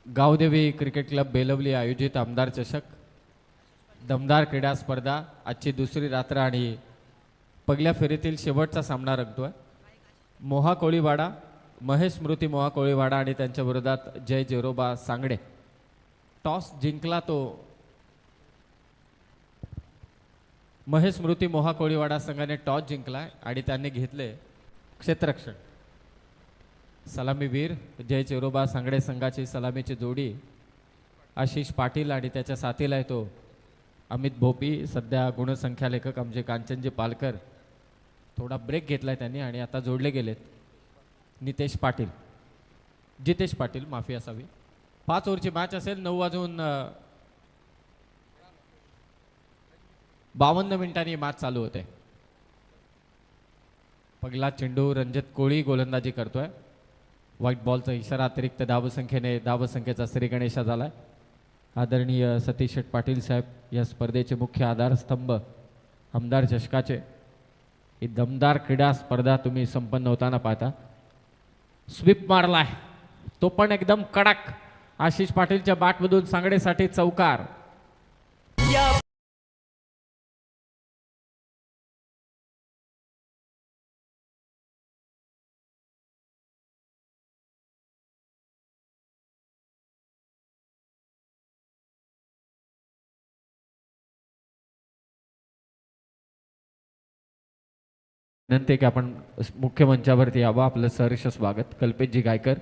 Gavdevi cricket club Belavali आयोजित आमदार चषक दमदार क्रीडा स्पर्धा आजची दुसरी रात्र आणि पहिल्या फेरीतील शेवटचा सामना रंगतोय. मोहा कोळीवाडा महेश स्मृती मोहा कोळीवाडा आणि त्यांच्या विरोधात जय जेरोबा सांगडे. टॉस जिंकला तो महेश स्मृती मोहा कोळीवाडा संघाने टॉस जिंकलाय आणि त्यांनी घेतले क्षेत्ररक्षण. सलामीवीर जय चेरोबा सांगडे संघाची सलामीची जोडी आशिष पाटील आणि त्याच्या साथीला आहे तो अमित भोपी. सध्या गुणसंख्या लेखक आमचे कांचनजी पालकर. थोडा ब्रेक घेतलाय त्यांनी आणि आता जोडले गेलेत नितेश पाटील जितेश पाटील माफी असावी. 5 ओव्हरची मॅच असेल. 9 वाजून 52 मिनिटांनी मॅच चालू होते. पहिला चेंडू रणजित कोळी गोलंदाजी करतोय. व्हाईट बॉलचा इशारा. अतिरिक्त धावसंख्येचा श्री गणेशा झालाय. आदरणीय सतीश शेठ पाटील साहेब या स्पर्धेचे मुख्य आधारस्तंभ आमदार चषकाचे. ही दमदार क्रीडा स्पर्धा तुम्ही संपन्न होताना पाहता. स्वीप मारलाय तो पण एकदम कडक. आशिष पाटीलच्या बॅटमधून सांगडेसाठी चौकार. विनंती की आपण मुख्य मंचावरती यावं. आपलं सहर्ष स्वागत. कल्पेशजी गायकर.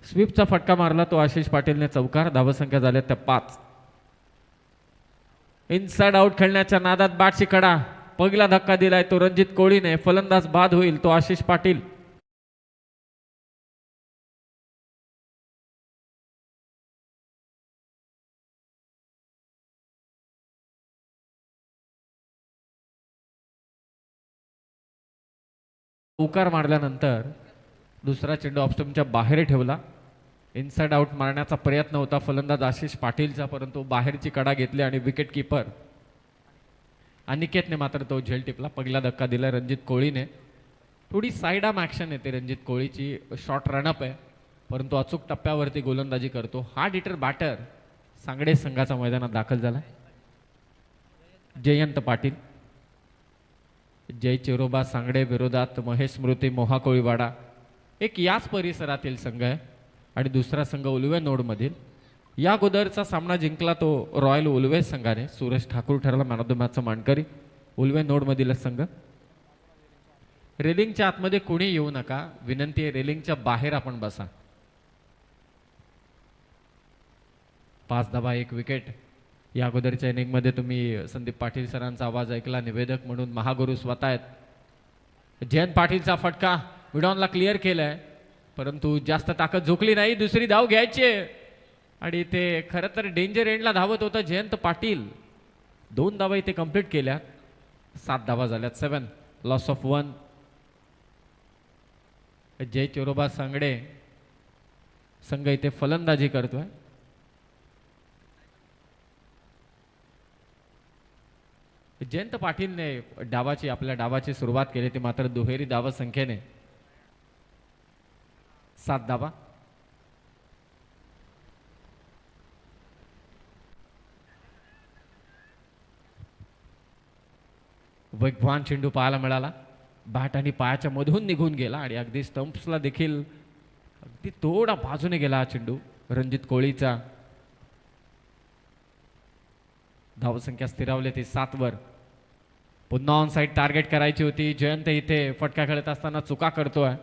स्वीपचा फटका मारला तो आशिष पाटीलने चौकार. धावसंख्या झाल्या त्या 5. इनसाइड आउट खेळण्याच्या नादात बॅटची कडा. पहिला धक्का दिलाय तो रणजित कोळीने. फलंदाज बाद होईल तो आशिष पाटील. चौकार मारल्यानंतर दुसरा चेंडू ऑफस्टंपच्या बाहेर ठेवला. इनसाइड आउट मारण्याचा प्रयत्न होता फलंदाज आशिष पाटीलचा, परंतु बाहेरची कडा घेतली आणि विकेट किपर अनिकेतने मात्र तो झेल टिपला. पहिला धक्का दिला रणजित कोळीने. थोडी साइड आर्म ॲक्शन येते रणजित कोळीची. शॉर्ट रनअप आहे परंतु अचूक टप्प्यावरती गोलंदाजी करतो. हार्ड हिटर बॅटर सांगडे संघाचा मैदानात दाखल झाला. जयंत पाटील. जय चेरोबा सांगडे विरोधात महेश स्मृती मोहा कोळीवाडा एक याच परिसरातील संघ आहे आणि दुसरा संघ उलवे नोडमधील. या अगोदरचा सामना जिंकला तो रॉयल उलवे संघाने. सुरेश ठाकूर ठरला मॅन ऑफ द मॅचचा मानकरी. उलवे नोडमधील संघ. रेलिंगच्या आतमध्ये कोणी येऊ नका. विनंती आहे रेलिंगच्या बाहेर आपण बसा. 5 धावा 1 विकेट. या अगोदरच्या इनिंगमध्ये तुम्ही संदीप पाटील सरांचा आवाज ऐकला. निवेदक म्हणून महागुरु स्वतः आहेत. जयंत पाटीलचा फटका मिडॉनला क्लिअर केलाय परंतु जास्त ताकद झोकली नाही. दुसरी धाव घ्यायची आणि ते खरं तर डेंजर एंडला धावत होता जयंत पाटील. 2 धावा इथे कंप्लीट केल्या. 7 धावा झाल्यात. 7 लॉस ऑफ 1. जय चेरोबा सांगडे संघ इथे फलंदाजी करतोय. जयंत पाटीलने आपल्या डावाची सुरुवात केली ती मात्र दुहेरी धावा संख्येने. 7 धावा. वेगवान चेंडू पाहायला मिळाला. बॅट आणि पायाच्या मधून निघून गेला आणि अगदी स्टंप्सला देखील अगदी थोडा बाजूने गेला हा चेंडू रणजित कोळीचा. धावसंख्या स्थिरावली ती 7 वर. पुन्हा ऑन साइड टार्गेट करायची होती. जयंत इथे फटका खेळत असताना चुका करतोय.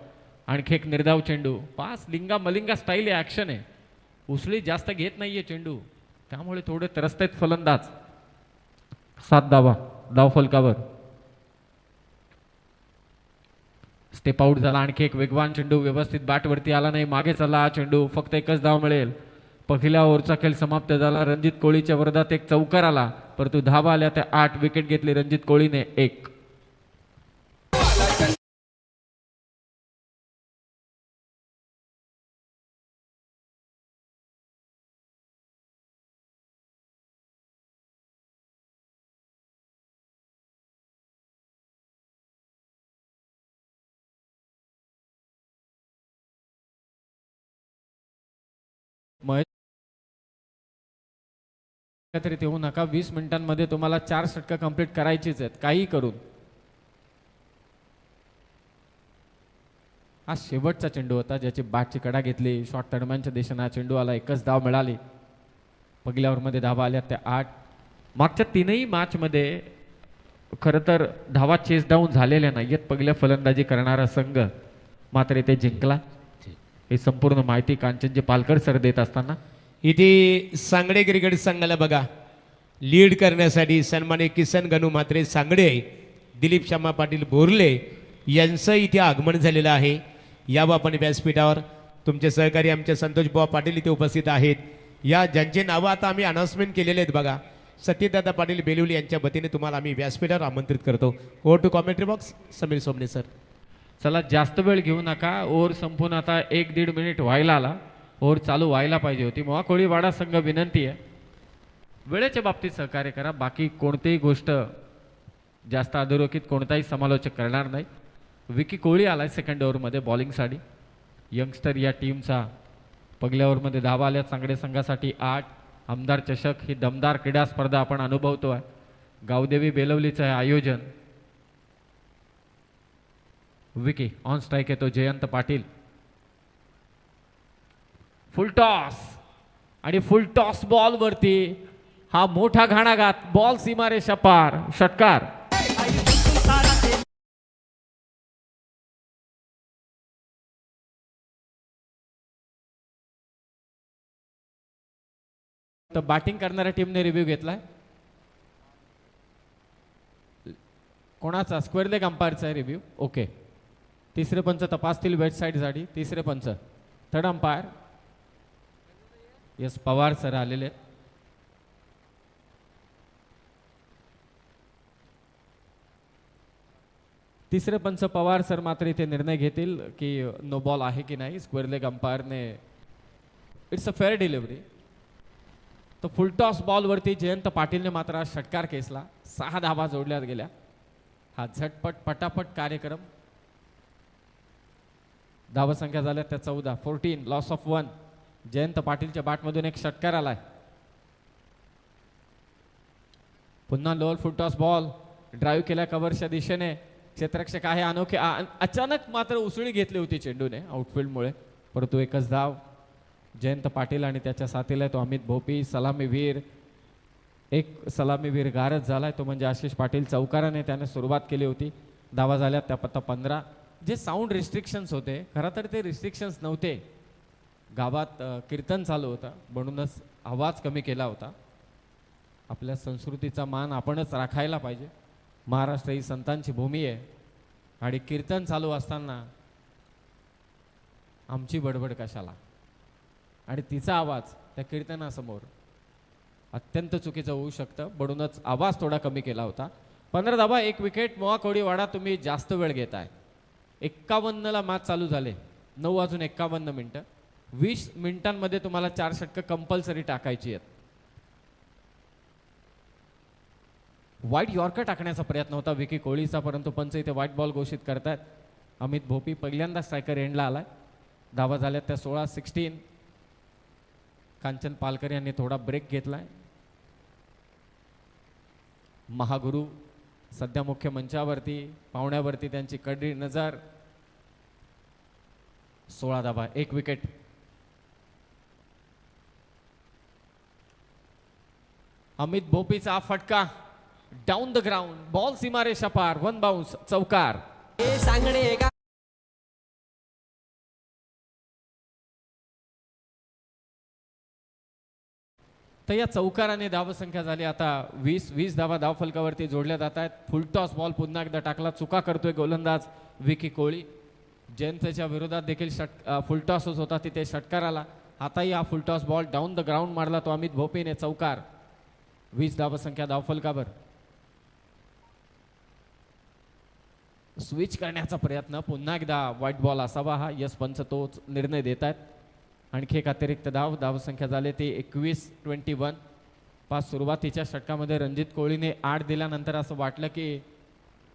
आणखी एक निर्धाव चेंडू. 5 लिंगा मलिंगा स्टाईल ॲक्शन आहे. उसळी जास्त घेत नाहीये चेंडू त्यामुळे थोडे त्रस्त फलंदाज. 7 धावा धाव फलकावर. स्टेप आउट झाला. आणखी एक वेगवान चेंडू व्यवस्थित बॅटवरती आला नाही. मागे चालला हा चेंडू. फक्त एकच धाव मिळेल. पहिल्या ओव्हरचा खेळ समाप्त झाला. रणजित कोळीच्या विरोधात एक चौकार आला परंतु धावा आल्या त्या 8. विकेट घेतली रणजित कोळीने 1. महेश एकत्रित येऊ नका. 20 मिनिटांमध्ये तुम्हाला 4 षटकं कंप्लीट करायचीच आहेत काही करून. हा शेवटचा चेंडू होता ज्याची बॅटची कडा घेतली. शॉर्ट दरम्यानच्या दिशेने हा चेंडू आला. एकच धाव मिळाली. पहिल्या ओव्हरमध्ये धावा आल्या त्या 8. मागच्या 3ही मॅचमध्ये खरं तर धावा चेस डाऊन झालेल्या नाहीयेत पहिल्या फलंदाजी करणारा संघ, मात्र ते जिंकला. ही संपूर्ण माहिती कांचनजी पालकर सर देत असताना इथे सांगडे क्रिकेट संघाला बघा लीड करण्यासाठी सन्मान्य किसन गणू म्हात्रे सांगडे, दिलीप श्यामा पाटील बोरले यांचं इथे आगमन झालेलं आहे. या आपण व्यासपीठावर तुमचे सहकारी आमचे संतोष बुवा पाटील इथे उपस्थित आहेत. या ज्यांचे नावं आता आम्ही अनाउन्समेंट केलेले आहेत बघा, सत्यदादा पाटील बेलुली यांच्या वतीने तुम्हाला आम्ही व्यासपीठावर आमंत्रित करतो. Over to commentary box Sameer Somne sir. चला जास्त वेळ घेऊ नका. ओव्हर संपून आता 1-1.5 मिनिट व्हायला आला. ओव्हर चालू व्हायला पाहिजे होती. मोहा कोळीवाडा संघ विनंती आहे वेळेच्या बाबतीत सहकार्य करा. बाकी कोणतीही गोष्ट जास्त अधोरेखित कोणताही समालोचक करणार नाही. विकी कोळी आलाय सेकंड ओव्हरमध्ये बॉलिंगसाठी. यंगस्टर या टीमचा पहिल्या ओव्हरमध्ये धावा आल्या सांगडे संघासाठी 8. आमदार चषक ही दमदार क्रीडा स्पर्धा आपण अनुभवतो आहे. गावदेवी बेलवलीचं आहे आयोजन. विकी ऑन स्ट्राईक येतो जयंत पाटील. फुल टॉस आणि फुल टॉस बॉल वरती हा मोठा घाणाघात. बॉल सीमारेषा पार. षटकार. तर बॅटिंग करणाऱ्या टीमने रिव्ह्यू घेतलाय. कोणाचा? स्क्वेअर लेग अंपायरचा रिव्ह्यू. ओके. तिसरे पंच तपासतील वेट साईडसाठी. तिसरे पंच third umpire yes Pawar sir आलेले. तिसरे पंच पवार सर मात्र इथे निर्णय घेतील की नो बॉल आहे की नाही. स्क्वेअर लेग अंपायरने इट्स अ फेअर डिलिव्हरी. तो फुलटॉस बॉलवरती जयंत पाटीलने मात्र षटकार केसला. 6 धावा जोडल्या गेल्या. हा झटपट पटापट कार्यक्रम. धावसंख्या झाल्या त्या 14. 14 लॉस ऑफ 1. जयंत पाटीलच्या बॅटमधून एक षटकार आलाय. पुन्हा लोअर फुलटॉस बॉल ड्राईव्ह केल्या कव्हरच्या दिशेने. क्षेत्ररक्षक आहे अनोखे. अचानक मात्र उसळी घेतली होती चेंडूने आउटफील्डमुळे, परंतु एकच धाव. जयंत पाटील आणि त्याच्या साथीला तो अमित भोपी सलामीवीर. एक सलामीवीर गारच झालाय तो म्हणजे आशिष पाटील. चौकाराने त्याने सुरुवात केली होती. धावा झाल्या त्या पत्ता 15. जे साऊंड रिस्ट्रिक्शन्स होते खरं तर ते रिस्ट्रिक्शन्स नव्हते. गावात कीर्तन चालू होतं म्हणूनच आवाज कमी केला होता. आपल्या संस्कृतीचा मान आपणच राखायला पाहिजे. महाराष्ट्र ही संतांची भूमी आहे आणि कीर्तन चालू असताना आमची बडबड कशाला आणि तिचा आवाज त्या कीर्तनासमोर अत्यंत चुकीचं होऊ शकतं म्हणूनच आवाज थोडा कमी केला होता. 15 धावा 1 विकेट. मोहा कोळीवाडा तुम्ही जास्त वेळ घेताय. 51ला मॅच चालू झाले. 9 वाजून 51 मिनिटं. 20 मिनिटांमध्ये तुम्हाला 4 षटकं कंपल्सरी टाकायची आहेत. वाईट यॉर्कर टाकण्याचा प्रयत्न होता विकी कोहलीचा, परंतु पंच इथे व्हाईट बॉल घोषित करतायत. अमित भोपी पहिल्यांदा स्ट्रायकर एंडला आलाय. धावा झाल्या त्या 16-16. कांचन पालकर यांनी थोडा ब्रेक घेतलाय. महागुरु सध्या मुख्य मंचावरती पाहुण्यावरती त्यांची कडी नजर. 16 धावा 1 विकेट. अमित भोपीचा फटका डाऊन द ग्राउंड. बॉल सीमारेषा पार. 1 बाउन्स. चौकार. तर या चौकाराने धावसंख्या झाली आता 20 धावा धावफलकावरती जोडल्या जात आहेत. फुलटॉस बॉल पुन्हा एकदा टाकला. चुका करतोय गोलंदाज विकी कोहली. जयंतच्या विरोधात देखील फुलटॉसच होता तिथे षटकार आला. आताही हा full toss ball down the ground मारला तो अमित भोपीने. चौकार. 20 धावसंख्या धावफलकावर. स्विच करण्याचा प्रयत्न. पुन्हा एकदा व्हाईट बॉल असावा हा. यस पंच तोच निर्णय देत आहेत. आणखी एक अतिरिक्त धावसंख्या झाली ती 21-21. पाच सुरुवातीच्या षटकामध्ये रणजित कोहलीने 8 दिल्यानंतर असं वाटलं की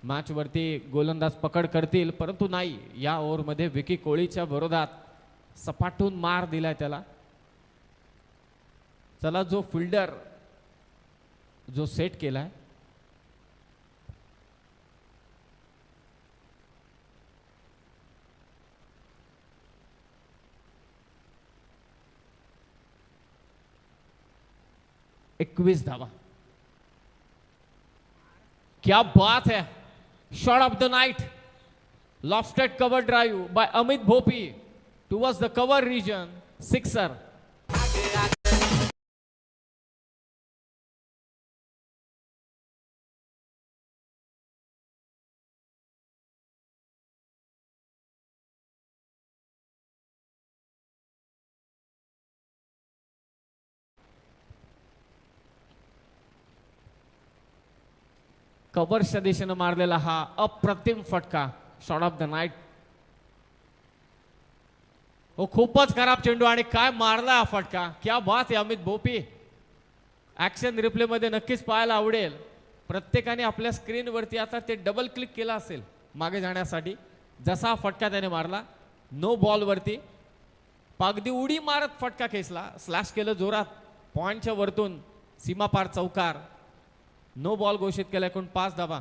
मॅचवरती गोलंदाज पकड करतील, परंतु नाही. या ओव्हरमध्ये विकी कोहलीच्या विरोधात सपाटून मार दिलाय त्याला. चला, जो फिल्डर जो सेट केलाय एकवीस धावा. क्या बात है, shot of the night, lofted cover drive by Amit Bhopi towards the cover region, sixer. कव्हर्सच्या दिशेनं मारलेला हा अप्रतिम फटका, शॉट ऑफ द नाईट. हो, खूपच खराब चेंडू आणि काय मारला हा फटका. क्या बात आहे अमित भोपी. ऍक्शन रिप्ले मध्ये नक्कीच पाहायला आवडेल. प्रत्येकाने आपल्या स्क्रीनवरती आता ते डबल क्लिक केला असेल मागे जाण्यासाठी. जसा हा फटका त्याने मारला नो बॉल वरती, पागदी उडी मारत फटका खेचला, स्लॅश केलं जोरात, पॉइंटच्या वरतून सीमापार चौकार. नो बॉल घोषित केला, एकूण 5 धावा.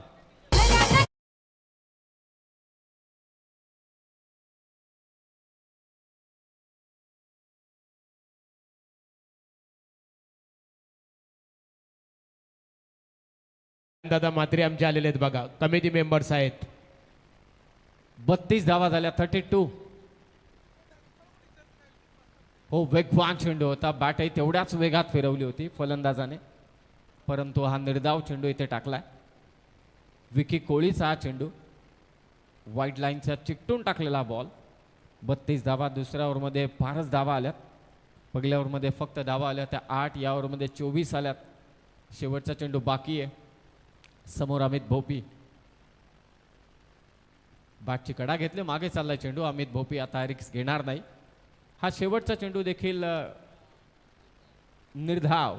दादा मात्रे आमचे आलेले आहेत बघा, कमिटी मेंबर्स आहेत. 32 धावा झाल्या, 32. हो, वेगवान चेंडू होता, बॅटही तेवढ्याच वेगात फिरवली होती फलंदाजाने, परंतु हा निर्धाव चेंडू इथे टाकलाय. विकी कोळीचा हा चेंडू वाईट लाईनच्या चिकटून टाकलेला बॉल. 32 धावा. दुसऱ्या ओव्हरमध्ये फारच धावा आल्यात. पहिल्या ओव्हरमध्ये फक्त धावा आल्या त्या 8, या ओव्हरमध्ये 24 आल्यात. शेवटचा चेंडू बाकी आहे. समोर अमित भोपी, बॅटची कडा घेतली, मागे चाललाय चेंडू. अमित भोपी आता रिक्स घेणार नाही. हा शेवटचा चेंडू देखील निर्धाव.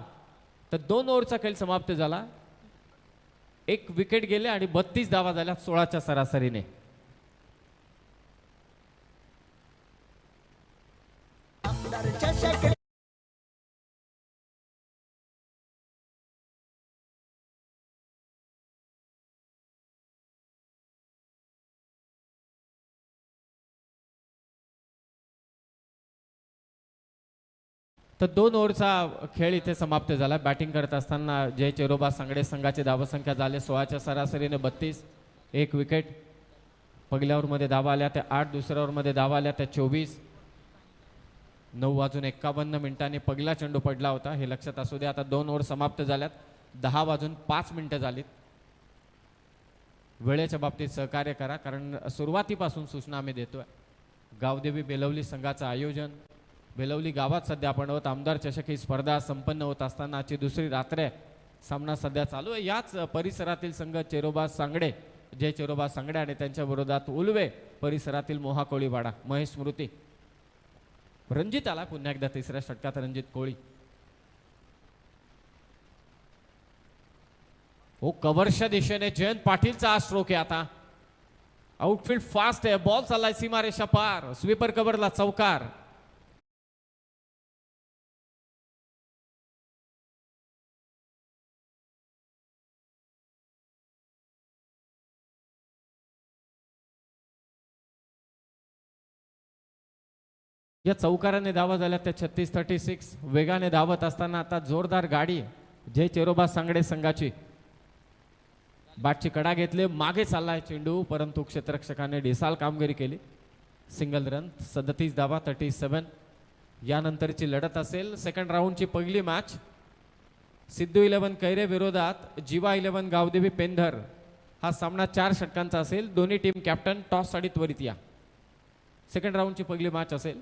तर 2 ओव्हरचा खेळ समाप्त झाला. 1 विकेट गेले आणि 32 धावा झाल्या 16च्या सरासरीने. तर 2 ओव्हरचा खेळ इथे समाप्त झाला. बॅटिंग करत असताना जय चेरोबा सांगडे संघाची धावसंख्या झाले 16च्या सरासरीने 32. 1 विकेट. पहिल्या ओव्हरमध्ये धावा आल्या त्या 8, दुसऱ्या ओव्हरमध्ये धावा आल्या त्या 24. 9:51 पहिला चेंडू पडला होता, हे लक्षात असू दे. आता 2 ओव्हर समाप्त झाल्यात. 10:05 झालीत. वेळेच्या बाबतीत सहकार्य करा, कारण सुरुवातीपासून सूचना आम्ही देतोय. गावदेवी बेलवली संघाचं आयोजन. बेलवली गावात सध्या आपण आहोत. आमदार चषक ही स्पर्धा संपन्न होत असताना आजची दुसरी रात्र आहे. सामना सध्या चालू आहे. याच परिसरातील संघ चेरोबा सांगडे, जय चेरोबा सांगडे आणि त्यांच्या विरोधात उलवे परिसरातील मोहा कोळीवाडा, महेश स्मृती. रणजित आला पुन्हा एकदा तिसऱ्या षटकात, रणजित कोळी. हो, कव्हरच्या दिशेने जयंत पाटीलचा हा स्ट्रोक आहे. आता आउटफील्ड फास्ट आहे, बॉल चाललाय सीमारेषा पार, स्वीपर कव्हरला चौकार. या चौकाराने धावा झाल्या त्या 36-36. वेगाने धावत असताना आता जोरदार गाडी जय चेरोबा सांगडे संघाची. बॅटची कडा घेतले, मागे चाललाय चेंडू, परंतु क्षेत्ररक्षकाने ढिसाळ कामगिरी केली. Single run. 37 धावा, 37. यानंतरची लढत असेल सेकंड राऊंडची पहिली मॅच. सिद्धू 11 कैरे विरोधात जीवा 11 गावदेवी पेंधर. हा सामना 4 षटकांचा असेल. दोन्ही टीम कॅप्टन टॉस साठी त्वरित या. सेकंड राऊंडची पहिली मॅच असेल.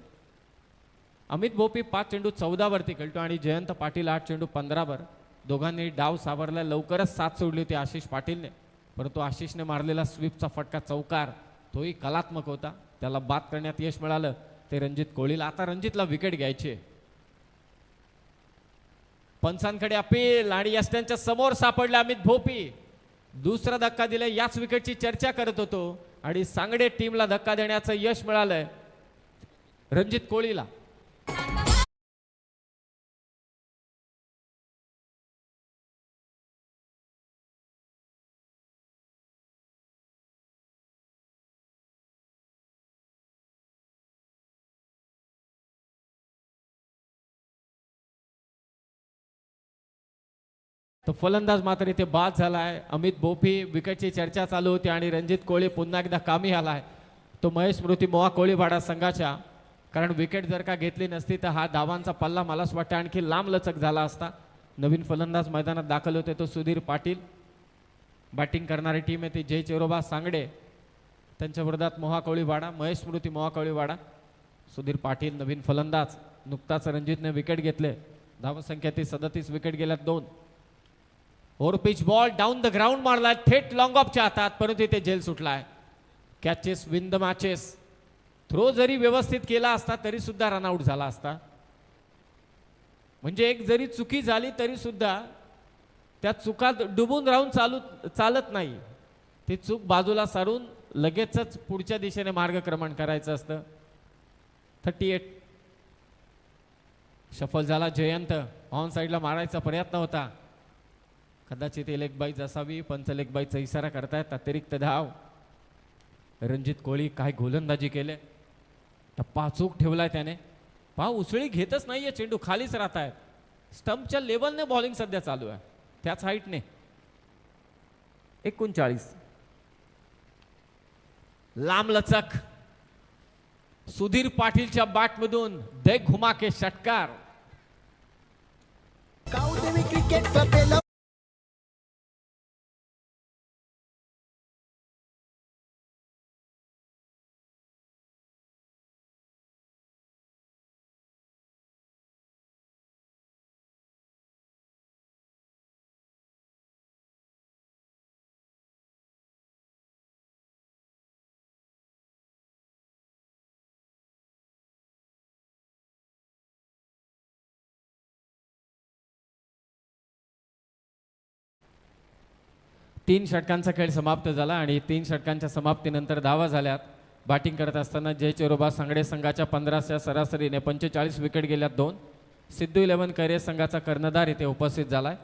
अमित भोपी 5 चेंडू 14 वरती खेळतो आणि जयंत पाटील 8 चेंडू 15 वर. दोघांनी डाव सावरला. लवकरच साथ सोडली होती आशिष पाटीलने, परंतु आशिषने मारलेला स्वीपचा फटका चौकार तोही कलात्मक होता. त्याला बाद करण्यात यश मिळालं ते रणजित कोळीला. आता रणजितला विकेट घ्यायची. पंचांकडे अपील आणि यष्ट्यांच्या समोर सापडले अमित भोपी. दुसरा धक्का दिला. याच विकेटची चर्चा करत होतो आणि सांगडे टीमला धक्का देण्याचं यश मिळालंय रणजित कोळीला. तो फलंदाज मात्र इथे बाद झालाय. अमित बोफी विकेटची चर्चा चालू होती आणि रणजित कोळी पुन्हा एकदा कामी आलाय. तो महेश स्मृती मोहा कोळीवाडा संघाच्या, कारण विकेट जर का घेतली नसती तर हा धावांचा पल्ला मला असं वाटतं आणखी लांब लचक झाला असता. नवीन फलंदाज मैदानात दाखल होते तो सुधीर पाटील. बॅटिंग करणारी टीम आहे ती जय चेरोबा सांगडे, त्यांच्या विरोधात मोहा कोळीवाडा, महेश स्मृती मोहा कोळीवाडा, सुधीर पाटील नवीन फलंदाज. नुकताच रणजितने विकेट घेतले. धावसंख्या ती 37, विकेट गेल्यात 2. Over pitch ball down the ground मारलाय थेट लॉंग ऑफच्या हातात, परंतु इथे जेल सुटलाय. Catches win the matches. Throw जरी व्यवस्थित केला असता तरी सुद्धा रनआउट झाला असता. म्हणजे एक जरी चुकी झाली तरी सुद्धा त्या चुकात डुबून राहून चालत नाही. ती चूक बाजूला सारून लगेचच पुढच्या दिशेने मार्गक्रमण करायचं असतं. 38. शफल झाला जयंत. ऑन साईडला मारायचा प्रयत्न होता, कदाचित लेग बाईज असावी. पंच लेग बाईजचा इशारा करतायत. अतिरिक्त धाव. रणजित कोळी काय गोलंदाजी केले, टप्पा अचूक ठेवलाय त्याने. उसळी घेतच नाहीये, चेंडू खालीच राहत आहेत. स्टंपच्या लेवलने बॉलिंग सध्या चालू आहे, त्याच हाईटने. 39. लांब लचक सुधीर पाटीलच्या बॅटमधून दे घुमा के षटकार. गावदेवी क्रिकेट क्लब तीन षटकांचा खेळ समाप्त झाला आणि 3 षटकांच्या समाप्तीनंतर धावा झाल्यात. बॅटिंग करत असताना जय चेरोबा सांगडे संघाच्या 15च्या सरासरीने 45 विकेट गेल्यात 2. सिद्धू 11 कैरे संघाचा कर्णधार इथे उपस्थित झालाय.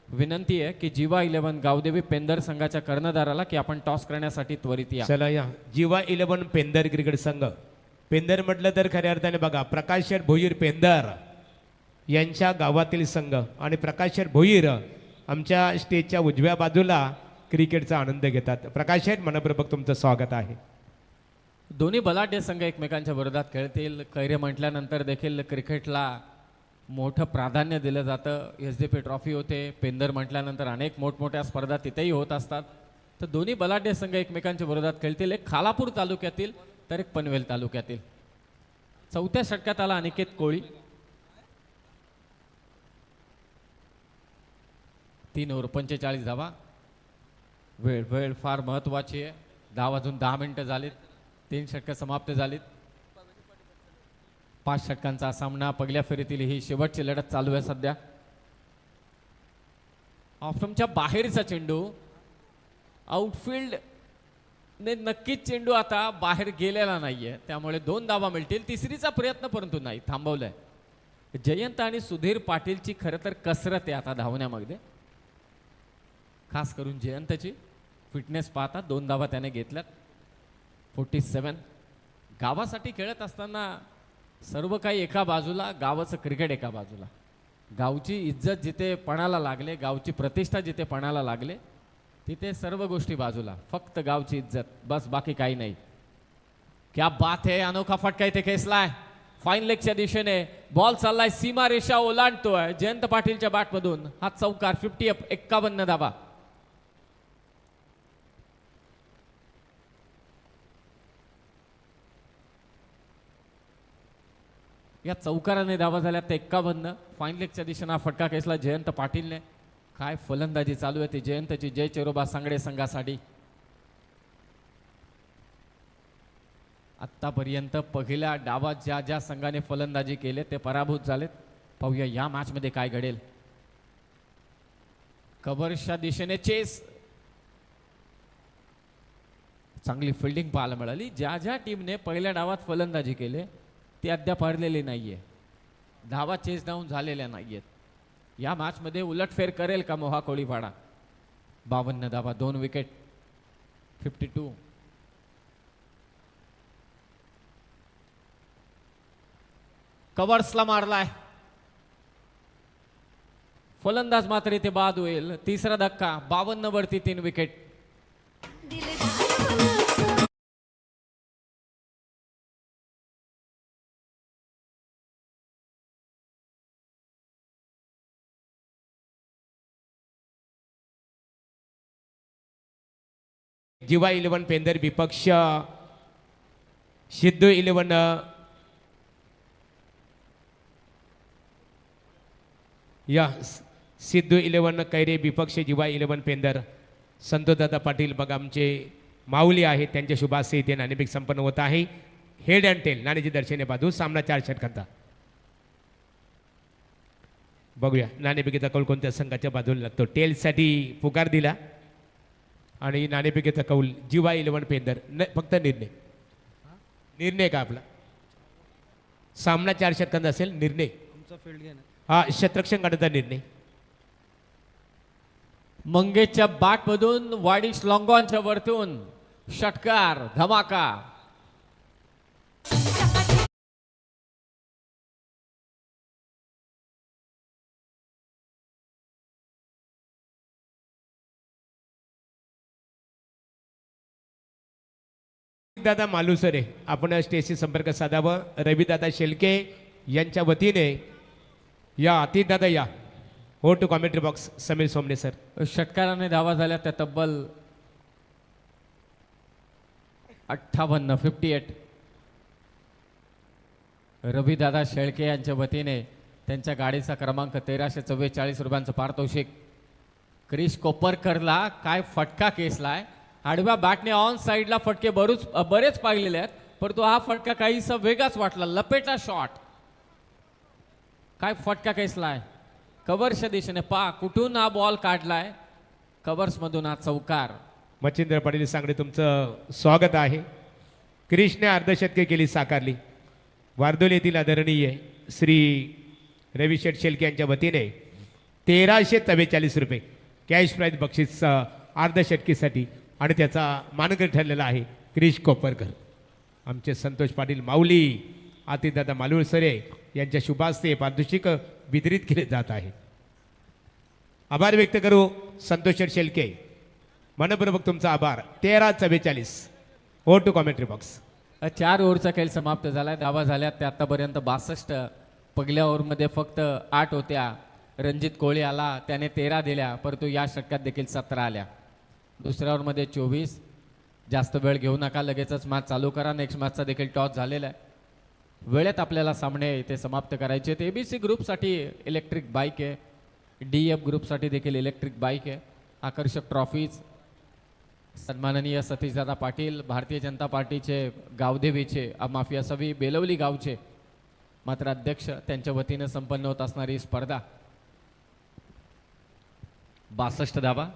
विनंती आहे की जीवा 11 गावदेवी पेंदर संघाच्या कर्णधाराला की आपण टॉस करण्यासाठी त्वरित या. चला या. जीवा 11 पेंदर क्रिकेट संघ. पेंदर म्हटलं तर खऱ्या अर्थाने बघा, प्रकाश शेठ भोईर पेंदर यांच्या गावातील संघ आणि प्रकाश शेठ भोईर आमच्या स्टेजच्या उजव्या बाजूला क्रिकेटचा आनंद घेतात. प्रकाश शेठ, मनपूर्वक तुमचं स्वागत आहे. दोन्ही बलाढ्य संघ एकमेकांच्या विरोधात खेळतील. कैरे म्हटल्यानंतर देखील क्रिकेटला मोठं प्राधान्य दिलं जातं. SJP ट्रॉफी होते. पेंदर म्हटल्यानंतर अनेक मोठमोठ्या स्पर्धा तिथेही होत असतात. तर दोन्ही बलाढ्य संघ एकमेकांच्या विरोधात खेळतील. एक खालापूर तालुक्यातील तर एक पनवेल तालुक्यातील. 4थ्या षटकात आला अनिकेत कोळी. 3 ओव्हर 45 धावा. वेळ फार महत्वाची आहे. धाव अजून 10 मिनिटं झालीत. 3 षटकं समाप्त झालीत. 5 षटकांचा सामना. पहिल्या फेरीतील ही शेवटची लढत चालू आहे सध्या. ऑफस्टंपच्या बाहेरचा चेंडू. आउटफील्ड ने नक्कीच चेंडू आता बाहेर गेलेला नाहीये, त्यामुळे 2 धावा मिळतील. तिसरीचा प्रयत्न परंतु नाही, थांबवलाय. जयंत आणि सुधीर पाटीलची खरं तर कसरत आहे आता धावण्यामध्ये, खास करून जयंतची फिटनेस पाहता. 2 धावा त्याने घेतल्यात. 47. गावासाठी खेळत असताना सर्व काही एका बाजूला, गावाचं क्रिकेट एका बाजूला. गावची इज्जत जिथे पणाला लागले, गावची प्रतिष्ठा जिथे पणाला लागले, तिथे सर्व गोष्टी बाजूला. फक्त गावची इज्जत बस, बाकी काही नाही. क्या बात है. अनोखा फटका इथे खेचलाय फाईन लेगच्या दिशेने. बॉल चाललाय, सीमा रेषा ओलांडतोय जयंत पाटीलच्या बॅटमधून. हा चौकार. 50 अप. 51 धावा. या चौकाराने धावा झाल्या ते 51. फाईन लेगच्या दिशेने हा फटका खेचला जयंत पाटीलने. काय फलंदाजी चालू आहे ती जयंतची जय चेरोबा सांगडे संघासाठी. आतापर्यंत पहिल्या डावात ज्या ज्या संघाने फलंदाजी केले ते पराभूत झालेत. पाहूया या मॅच मध्ये काय घडेल. कव्हर्सच्या दिशेने चेस. चांगली फिल्डिंग पाहायला मिळाली. ज्या ज्या टीमने पहिल्या डावात फलंदाजी केले ती अद्याप हरलेली नाहीये. धावा चेस डाऊन झालेल्या नाहीयेत. या मॅच मध्ये उलटफेर करेल का मोहा कोळीवाडा. 52 धावा, 2 विकेट. 52. कव्हर्सला मारलाय. फलंदाज मात्र इथे बाद होईल. तिसरा धक्का 52 वरती 3 विकेट. जिवा 11 पेंदर विपक्ष सिद्धू 11 या सिद्धू 11 कैरे विपक्ष जिवा 11 पेंदर. संतोषदादा पाटील बघा आमचे माऊली आहेत, त्यांच्या शुभास्ते इथे नाणेफेक संपन्न होत आहे. हेड अँड टेल नाणेची दर्शने बाजू सामना 4 षटकांचा. बघूया नाणेफेकीचा कौल कोणत्या संघाच्या बाजूला लागतो. टेलसाठी पुकार दिला आणि नाणेफेकीचा कौल जिवा 11 पेंदर. फक्त निर्णय का आपला सामना 4 षटकांचा असेल. निर्णय हा क्षेत्ररक्षण गटाचा निर्णय. मंगेशच्या बॅटमधून वाडिश लॉंगॉनच्या वरतून षटकार धमाका. दादा मालुसरे आपण स्टेजशी संपर्क साधावा. रविदादा शेलके यांच्या वतीने या दादा या हो to commentary box. Sameer Somne sir. षटकाराने धावा झाल्या त्या तब्बल 58. रविदादा शेळके यांच्या वतीने त्यांच्या गाडीचा क्रमांक 1344 रुपयांचं पारितोषिक. क्रिश कोपरकरला काय फटका केसलाय. आडव्या बॅटने ऑन साईडला फटके बरेच पाहिलेले आहेत, परंतु हा फटका काहीसा वेगळाच वाटला. लपेटा शॉट. काय फटका केसलाय. कव्हर्सच्या दिशेने कुठून हा बॉल काढलाय. कव्हर्समधून हा चौकार. मच्छिंद्र पाटील सांगडे तुमचं स्वागत आहे. क्रिशने अर्धशतके केली साकारली. वारदोली येथील आदरणीय श्री रविशेठ शेलके यांच्या वतीने 1344 रुपये कॅश प्राईज बक्षीस अर्धशतकीसाठी आणि त्याचा मानकरी ठरलेला आहे क्रिश कोपरकर. आमचे संतोष पाटील माऊली आतिदादा मालुसरे यांच्या शुभास्ते पारितोषिक वितरित केले जात आहे. आभार व्यक्त करू संतोष शेलके. मनपूर्वक तुमचा आभार. 1344 हो टू कॉमेंट्री बॉक्स. 4 ओव्हरचा खेळ समाप्त झालाय. धावा झाल्या त्या आतापर्यंत 62. पहिल्या ओव्हरमध्ये फक्त 8 होत्या. रणजित कोळी आला, त्याने 13 दिल्या, परंतु या षटकात देखील 17 आल्या. दुसऱ्या ओव्हरमध्ये 24. जास्त वेळ घेऊ नका, लगेचच मॅच चालू करा. नेक्स्ट मॅचचा देखील टॉस झालेला आहे. वेळेत आपल्याला सामने इथे समाप्त करायचे. एबीसी ग्रुपसाठी इलेक्ट्रिक बाईक आहे. DF ग्रुपसाठी देखील इलेक्ट्रिक बाईक आहे. आकर्षक ट्रॉफीज. सन्माननीय सतीशदादा पाटील भारतीय जनता पार्टीचे गावदेवीचे माफिया सवी बेलवली गावचे मात्र अध्यक्ष, त्यांच्या वतीने संपन्न होत असणारी स्पर्धा. 62 धावा.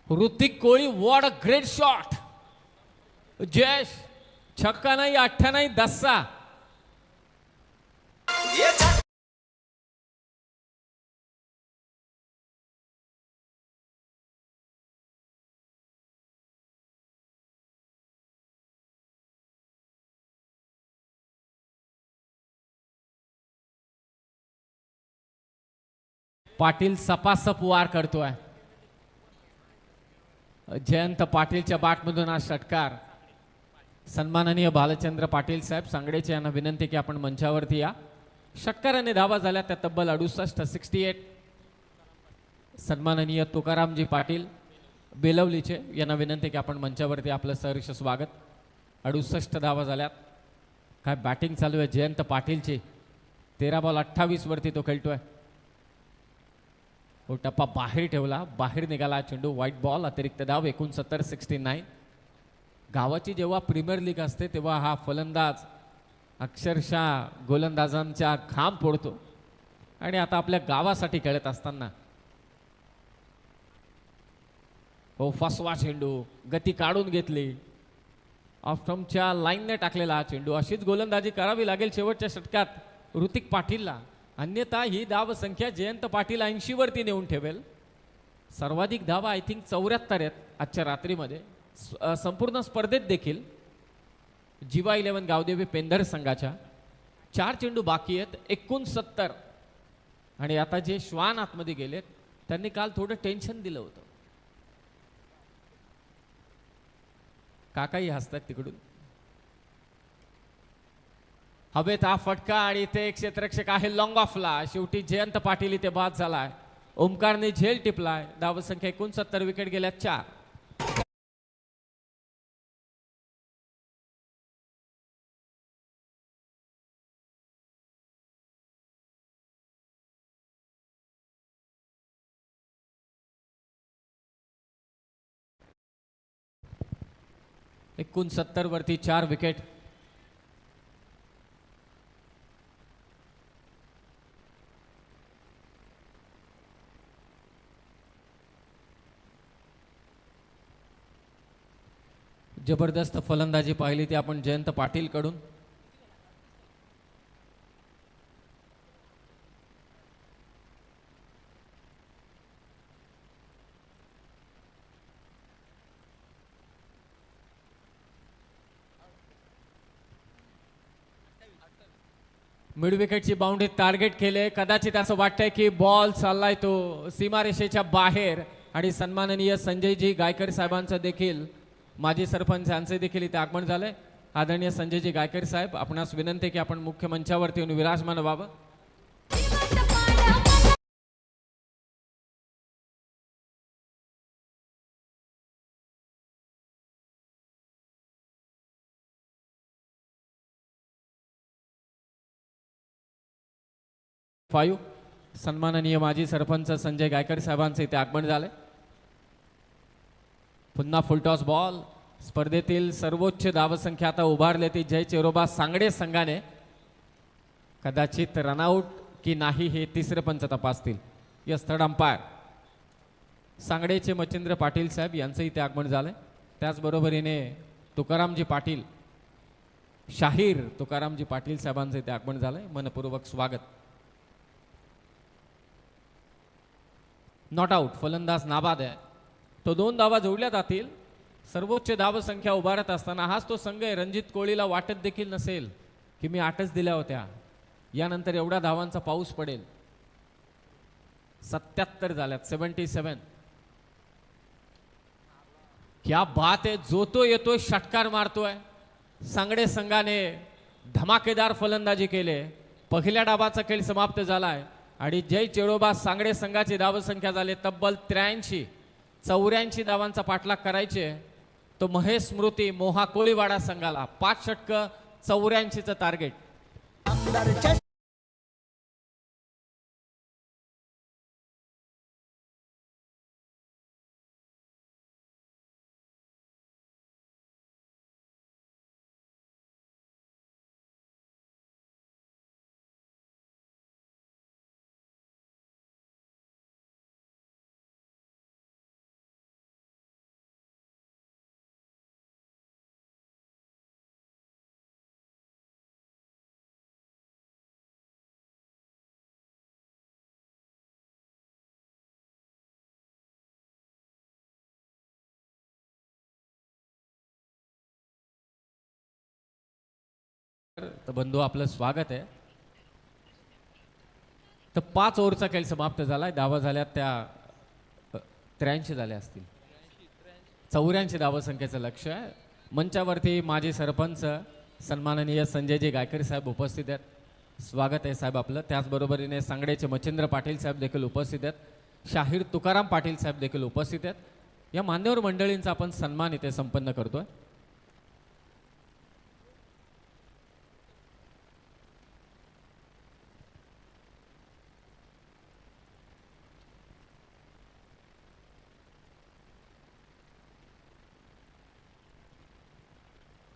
Hrithik Koli what a great shot. Jayesh छक्का नाही, 8 नाही, 10. पाटील सपासप वार करतोय. जयंत पाटीलच्या बॅटमधून हा षटकार. सन्माननीय भालचंद्र पाटील साहेब सांगडेचे यांना विनंती की आपण मंचावरती या. षटकाराने धावा झाल्या त्या तब्बल 68. सन्माननीय तुकारामजी पाटील बेलवलीचे यांना विनंती की आपण मंचावरती आपलं सहर्ष स्वागत. 68 धावा झाल्यात. काय बॅटिंग चालू आहे जयंत पाटीलची. 13 बॉल 28 वरती तो खेळतोय. हो टप्पा बाहेर ठेवला, बाहेर निघाला चेंडू. White ball. अतिरिक्त धाव 69. गावाची जेव्हा प्रीमियर लीग असते तेव्हा हा फलंदाज अक्षरशः गोलंदाजांच्या घाम फोडतो. आणि आता आपल्या गावासाठी खेळत असताना हो फसवा चेंडू. गती काढून घेतली. ऑफ स्टंपच्या लाईनने टाकलेला हा चेंडू. अशीच गोलंदाजी करावी लागेल शेवटच्या षटकात ऋतिक पाटीलला. अन्यथा ही धाव संख्या जयंत पाटील 80 वरती नेऊन ठेवेल. सर्वाधिक धावा आय थिंक 74 आहेत आजच्या रात्रीमध्ये. संपूर्ण स्पर्धेत देखील जिवा 11 गावदेवी पेंधर संघाच्या 4 चेंडू बाकी आहेत, 69. आणि आता जे श्वान आतमध्ये गेलेत त्यांनी काल थोडं टेन्शन दिलं होतं. काकाही हसतात तिकडून. हवेत हा फटका आणि इथे एक क्षेत्ररक्षक आहे लॉंग ऑफला. शेवटी जयंत पाटील इथे बाद झालाय. ओमकारने झेल टिपलाय. धावसंख्या 69, विकेट गेल्या 4. वरती 4 विकेट. जबरदस्त फलंदाजी पाहिली ती आपण जयंत पाटील कडून. मिड विकेटची बाउंड्री टार्गेट केले. कदाचित असं वाटतंय की बॉल चाललाय तो सीमारेषेच्या बाहेर. आणि सन्माननीय संजयजी गायकर साहेबांचं देखील, माजी सरपंच यांचे देखील इथे आगमन झालंय. आदरणीय संजयजी गायकर साहेब, आपणास विनंती की आपण मुख्य मंचावरती येऊन विराजमान व्हावं. सन्माननीय माजी सरपंच संजय गायकर साहेबांचे इथे आगमन झाले. पुन्हा फुलटॉस बॉल. स्पर्धेतील सर्वोच्च धावसंख्या आता उभारली ती जय चेरोबा सांगडे संघाने. कदाचित रनआउट की नाही हे तिसरे पंच तपासतील. यस, थर्ड अंपायर सांगडेचे मच्छिंद्र पाटील साहेब यांचं इथे आगमन झालंय. त्याचबरोबरीने तुकारामजी पाटील, शाहीर तुकारामजी पाटील साहेबांचं इथे आगमन झालंय. मनपूर्वक स्वागत. Not out. फलंदाज नाबाद आहे. तो 2 धावा जोडल्या जातील. सर्वोच्च धावसंख्या उभारत असताना हाच तो संघ आहे. रणजित कोहलीला वाटत देखील नसेल की मी 8च दिल्या होत्या, यानंतर एवढ्या धावांचा पाऊस पडेल. 77 झाल्यात. 77. क्या बात आहे. जो तो येतोय षटकार मारतोय. सांगडे संघाने धमाकेदार फलंदाजी केले. पहिल्या डावाचा खेळ समाप्त झालाय आणि जय चेडोबा सांगडे संघाची धावसंख्या झाली तब्बल 83. 84 धावांचा पाठलाग करायचे. तो महेश स्मृती मोहा कोळीवाडा संघाला 5 षटकं 84चं टार्गेट. आमदारच्या तर बंधू आपलं स्वागत आहे. तर 5 ओव्हरचा खेळ समाप्त झालाय. धावा झाल्या त्या 83 झाल्या असतील. 84 धावसंख्येचं लक्ष आहे. मंचावरती माजी सरपंच सन्माननीय संजयजी गायकर साहेब उपस्थित आहेत. स्वागत आहे साहेब आपलं. त्याचबरोबरीने सांगडेचे मच्छिंद्र पाटील साहेब देखील उपस्थित आहेत. शाहीर तुकाराम पाटील साहेब देखील उपस्थित आहेत. या मान्यवर मंडळींचा आपण सन्मान इथे संपन्न करतोय.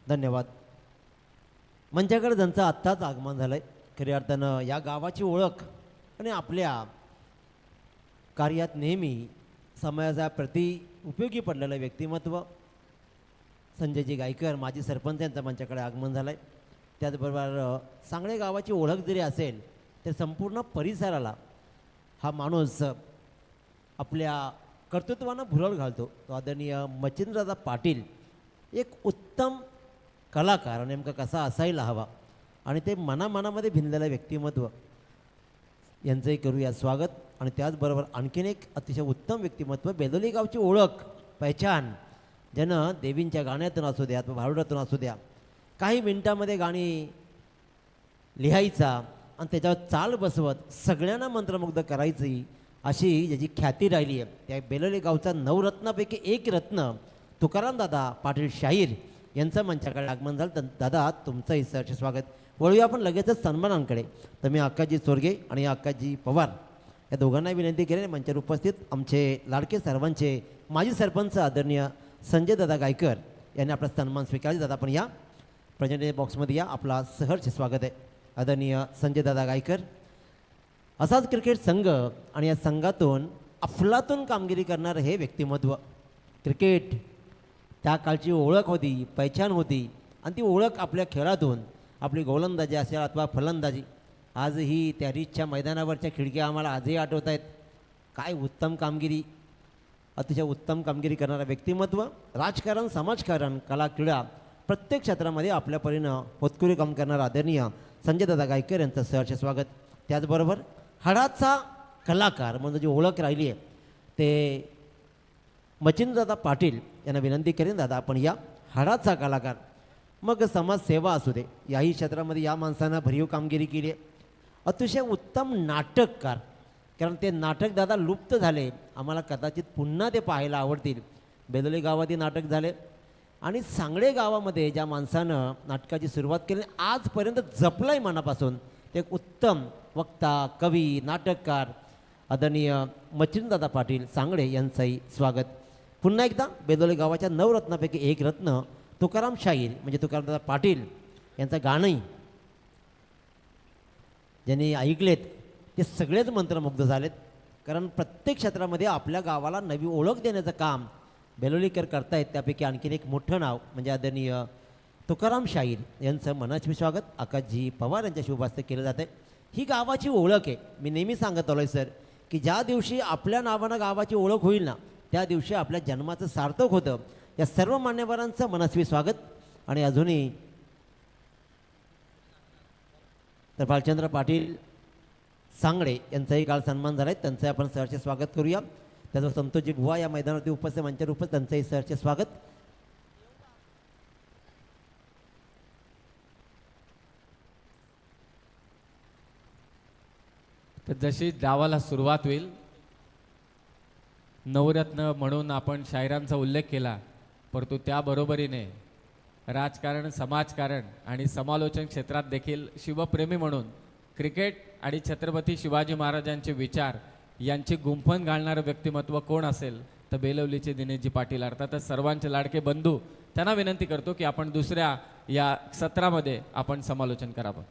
धन्यवाद. मंचाकडे ज्यांचं आत्ताच आगमन झालं आहे, खऱ्या अर्थानं या गावाची ओळख आणि आपल्या कार्यात नेहमी समाजाप्रती उपयोगी पडलेलं व्यक्तिमत्व संजयजी गायकर माजी सरपंच यांचं मंचाकडे आगमन झालं आहे. त्याचबरोबर सांगडे गावाची ओळख जरी असेल तर संपूर्ण परिसराला हा माणूस आपल्या कर्तृत्वानं भुरळ घालतो. तो आदरणीय मच्छिंद्रदादा पाटील एक उत्तम कलाकार नेमका कसा असायला हवा आणि ते मनामनामध्ये भिनलेलं व्यक्तिमत्व यांचंही करूया स्वागत. आणि त्याचबरोबर आणखीन एक अतिशय उत्तम व्यक्तिमत्व, बेलोली गावची ओळख पहिचान, ज्यानं देवींच्या गाण्यातून असू द्या अथवा भारुडातून असू द्या काही मिनिटामध्ये गाणी लिहायचा आणि त्याच्यावर चाल बसवत सगळ्यांना मंत्रमुग्ध करायची अशी ज्याची ख्याती राहिली आहे, त्या बेलोली गावचा नवरत्नापैकी एक रत्न तुकाराम दादा पाटील शाहीर यांचं मंचाकडे आगमन झालं. दादा तुमचंही सहर्ष स्वागत. वळूया आपण लगेचच सन्मानांकडे. तर मी अक्काजी चोरगे आणि अक्काजी पवार या दोघांना विनंती केली मंचावर उपस्थित आमचे लाडके सर्वांचे माजी सरपंच आदरणीय संजय दादा गायकर यांनी आपला सन्मान स्वीकारला. दादा आपण या प्रेझेंटेशन बॉक्समध्ये या, आपला सहर्ष स्वागत आहे. आदरणीय संजय दादा गायकर असाच क्रिकेट संघ आणि या संघातून अफलातून कामगिरी करणारं हे व्यक्तिमत्व. क्रिकेट त्या काळची ओळख होती, पहिचान होती आणि ती ओळख आपल्या खेळातून आपली गोलंदाजी असेल अथवा फलंदाजी, आजही त्या रीचच्या मैदानावरच्या खिडक्या आम्हाला आजही आठवत आहेत. काय उत्तम कामगिरी, अतिशय उत्तम कामगिरी करणारं व्यक्तिमत्व. राजकारण, समाजकारण, कला, क्रीडा प्रत्येक क्षेत्रामध्ये आपल्या परीनं होतकुरी काम करणारा आदरणीय संजय दादा गायकर यांचं सहर्ष स्वागत. त्याचबरोबर हाडाचा कलाकार म्हणून जी ओळख राहिली आहे ते मच्छिंद्रदादा पाटील यांना विनंती करेन. दादा आपण या. हाडाचा कलाकार, मग समाजसेवा असू दे, याही क्षेत्रामध्ये या माणसानं भरीव कामगिरी केली आहे. अतिशय उत्तम नाटककार, कारण ते नाटक दादा लुप्त झाले, आम्हाला कदाचित पुन्हा ते पाहायला आवडतील. बेलोली गावातही नाटक झाले आणि सांगडे गावामध्ये ज्या माणसानं नाटकाची सुरुवात केली आजपर्यंत जपलं आहे मनापासून, ते एक उत्तम वक्ता, कवी, नाटककार आदरणीय मच्छिंद्रदादा पाटील सांगडे यांचंही स्वागत. पुन्हा एकदा बेलोली गावाच्या नवरत्नापैकी एक रत्न तुकाराम शाहीर म्हणजे तुकारामदादा पाटील यांचं गाणंही ज्यांनी ऐकलेत ते सगळेच मंत्रमुग्ध झालेत. कारण प्रत्येक क्षेत्रामध्ये आपल्या गावाला नवी ओळख देण्याचं काम बेलोलीकर करतायत. त्यापैकी आणखीन एक मोठं नाव म्हणजे आदरणीय तुकाराम शाहीर यांचं मनाची स्वागत आकाशजी पवार यांच्या शुभास्ते केलं जातं आहे. ही गावाची ओळख आहे. मी नेहमी सांगत आलो आहे सर की ज्या दिवशी आपल्या नावानं गावाची ओळख होईल ना, त्या दिवशी आपल्या जन्माचं सार्थक होतं. या सर्व मान्यवरांचं मनस्वी स्वागत. आणि अजूनही तर भालचंद्र पाटील सांगडे यांचाही काल सन्मान झाला आहे, त्यांचंही आपण सहर्ष स्वागत करूया. त्याचं संतोषजी बुवा या मैदानावरती उपस्थित मंचावर उपस्थित, त्यांचंही सहर्ष स्वागत. तर जशी डावाला सुरुवात होईल, नवरत्न म्हणून आपण शायरांचा उल्लेख केला, परंतु त्याबरोबरीने राजकारण, समाजकारण आणि समालोचन क्षेत्रात देखील शिवप्रेमी म्हणून क्रिकेट आणि छत्रपती शिवाजी महाराजांचे विचार यांची गुंफण घालणारं व्यक्तिमत्व कोण असेल तर बेलवलीचे दिनेशजी पाटील, अर्थातच सर्वांचे लाडके बंधू. त्यांना विनंती करतो की आपण दुसऱ्या या सत्रामध्ये आपण समालोचन करावं.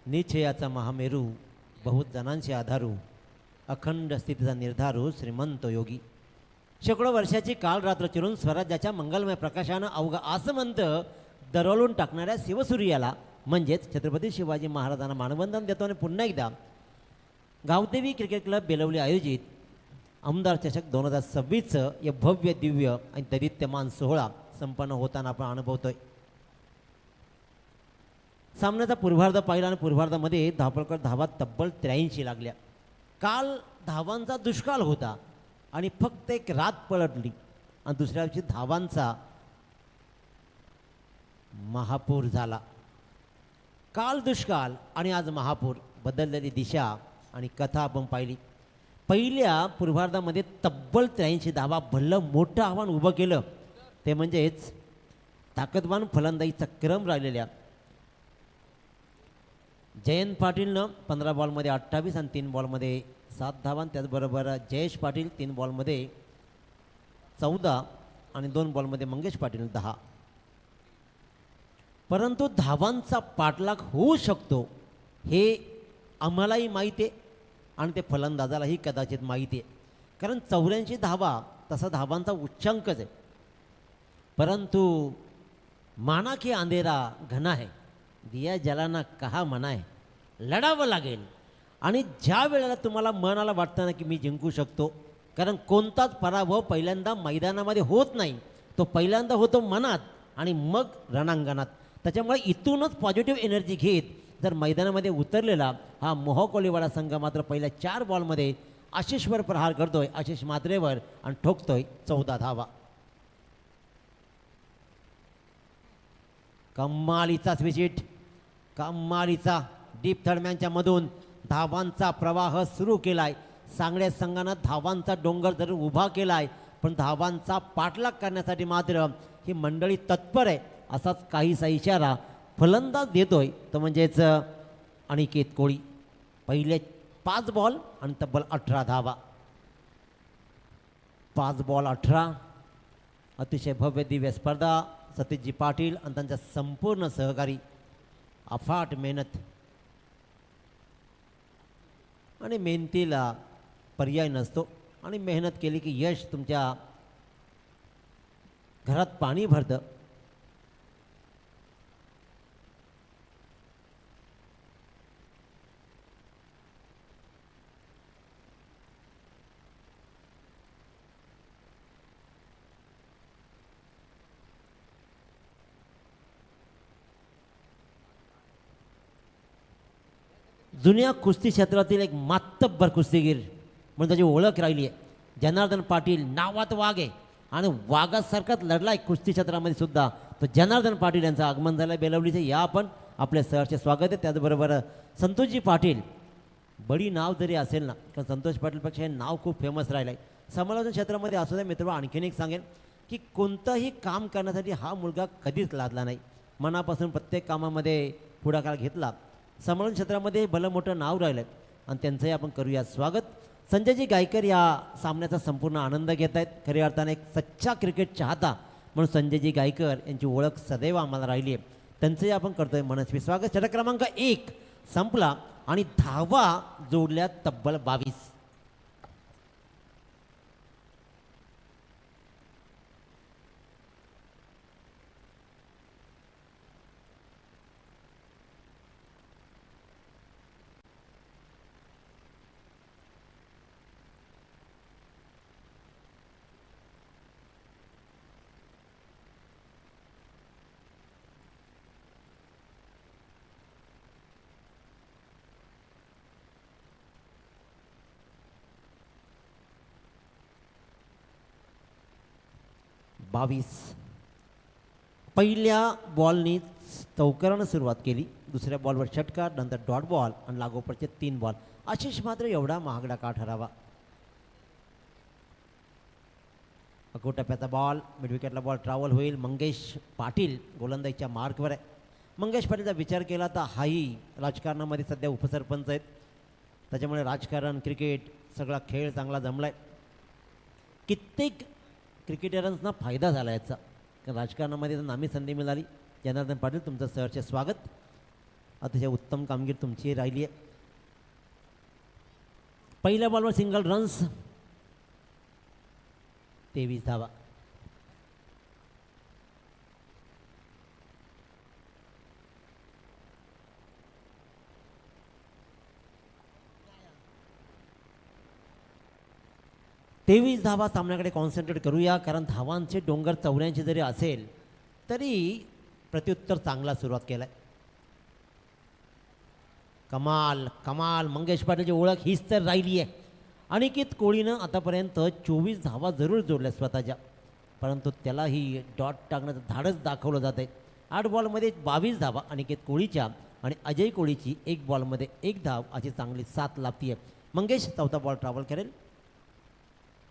निश्चयाचा महामेरू बहुत जणांचे आधारू, अखंड स्थितीचा निर्धारू श्रीमंत योगी. शेकडो वर्षाची काल रात्र चिरून स्वराज्याच्या मंगलमय प्रकाशानं अवघा आसमंत दरवळून टाकणाऱ्या शिवसूर्याला म्हणजेच छत्रपती शिवाजी महाराजांना मानवंदन देतो. आणि पुन्हा एकदा गावदेवी क्रिकेट क्लब बेलवली आयोजित आमदार चषक 2026चं हे भव्य दिव्य आणि दैदिप्यमान सोहळा संपन्न होताना आपण अनुभवतोय. सामन्याचा पूर्वार्ध पाहिला आणि पूर्वार्धामध्ये धावपळकर धावा तब्बल 83 लागल्या. काल धावांचा दुष्काळ होता आणि फक्त एक रात पलटली आणि दुसऱ्या दिवशी धावांचा महापूर झाला. काल दुष्काळ आणि आज महापूर, बदललेली दिशा आणि कथा आपण पाहिली. पहिल्या पूर्वार्धामध्ये तब्बल 83 धावा भल्लं मोठं आव्हान उभं केलं, ते म्हणजेच ताकदवान फलंदाजीचा क्रम राहिलेल्या जयंत पाटीलनं 15 बॉलमध्ये 28 आणि 3 बॉलमध्ये 7 धावा. त्याचबरोबर जयेश पाटील 3 बॉलमध्ये 14 आणि 2 बॉलमध्ये मंगेश पाटील 10. परंतु धावांचा पाठलाग होऊ शकतो हे आम्हालाही माहिती आहे आणि ते फलंदाजालाही कदाचित माहिती आहे, कारण 84 धावा तसा धावांचा उच्चांकच आहे. परंतु माना की अंधेरा घना है, दिया जलाना कहा मना है, लढावं लागेल. आणि ज्या वेळेला तुम्हाला मनाला वाटतं ना की मी जिंकू शकतो, कारण कोणताच पराभव पहिल्यांदा मैदानामध्ये होत नाही, तो पहिल्यांदा होतो मनात आणि मग रणांगणात. त्याच्यामुळे इथूनच पॉझिटिव्ह एनर्जी घेत जर मैदानामध्ये उतरलेला हा मोहो कोलीवाडा संघ मात्र पहिल्या 4 बॉलमध्ये आशिषवर प्रहार करतोय, आशिष मात्रेवर, आणि ठोकतोय 14 धावा. कमालीचाच विजिट, कमालीचा डीप थडम्यांच्या मधून धावांचा प्रवाह सुरू केलाय. सांगड्या संघानं धावांचा डोंगर जर उभा केलाय, पण धावांचा पाठलाग करण्यासाठी मात्र ही मंडळी तत्पर आहे. असाच काहीसा इशारा फलंदाज देतोय, तो म्हणजेच अनिकेत कोळी. पहिले 5 बॉल आणि तब्बल 18 धावा. 5 बॉल 18. अतिशय भव्य दिव्य स्पर्धा. सतीशजी पाटील आणि त्यांचा संपूर्ण सहकारी, अफाट मेहनत आणि मेहनतीला पर्याय नसतो, आणि मेहनत केली की यश तुमच्या घरात पाणी भरतं. जुन्या कुस्ती क्षेत्रातील एक मातब्बर कुस्तीगीर म्हणून त्याची ओळख राहिली आहे. जनार्दन पाटील नावात वाघ आहे आणि वाघासारखाच लढला आहे कुस्ती क्षेत्रामध्ये सुद्धा. तो जनार्दन पाटील यांचं आगमन झालं आहे बेलवलीचे. या आपण आपल्या सहर्षे स्वागत आहे. त्याचबरोबर संतोषजी पाटील, बडी नाव जरी असेल ना, कारण संतोष पाटीलपेक्षा हे नाव खूप फेमस राहिलं आहे समालोचन क्षेत्रामध्ये. असू द्या मित्र, आणखीन एक सांगेन की कोणतंही काम करण्यासाठी हा मुलगा कधीच लादला नाही. मनापासून प्रत्येक कामामध्ये पुढाकार घेतला. समालोचन क्षेत्रामध्ये भलं मोठं नाव राहिलं आहे आणि त्यांचंही आपण करूया स्वागत. संजयजी गायकर या सामन्याचा संपूर्ण आनंद घेत आहेत. खऱ्या अर्थाने एक सच्चा क्रिकेट चाहता म्हणून संजयजी गायकर यांची ओळख सदैव आम्हाला राहिली आहे. त्यांचंही आपण करतोय मनस्वी स्वागत. षटक क्रमांक 1 संपला आणि धावा जोडल्या तब्बल 22. पहिल्या बॉलनी चौकारानं सुरुवात केली. दुसऱ्या बॉलवर षटकार, नंतर डॉट बॉल आणि लागोपरचे 3 बॉल. आशिष मात्र एवढा महागडा का ठरावा. अकोटप्प्याचा बॉल, मिड विकेटला बॉल ट्रॅव्हल होईल. मंगेश पाटील गोलंदाजीच्या मार्कवर आहे. मंगेश पाटीलचा विचार केला तर हाही राजकारणामध्ये सध्या उपसरपंच आहेत, त्याच्यामुळे राजकारण, क्रिकेट सगळा खेळ चांगला जमला आहे. कित्येक क्रिकेटरांना फायदा झाला याचा, कारण राजकारणामध्ये तर नामी संधी मिळाली. जनार्दन पाटील, तुमचं सहर्ष स्वागत. अतिशय उत्तम कामगिरी तुमची राहिली आहे. पहिल्या बॉलवर सिंगल रन्स, 23 धावा. तेवीस धावा सामन्याकडे कॉन्सन्ट्रेट करूया, कारण धावांचे डोंगर 84 जरी असेल तरी प्रत्युत्तर चांगला सुरुवात केला आहे. कमाल कमाल. मंगेश पाटीलची ओळख हीच तर राहिली आहे. अनिकेत कोळीनं आतापर्यंत 24 धावा जरूर जोडल्या स्वतःच्या, परंतु त्यालाही डॉट टाकण्याचं धाडस दाखवलं जात आहे. 8 बॉलमध्ये 22 धावा अनिकेत कोळीच्या आणि अजय कोळीची 1 बॉलमध्ये 1 धाव अशी चांगली 7 लागती आहे. मंगेश चौथा बॉल ट्रॅव्हल करेल.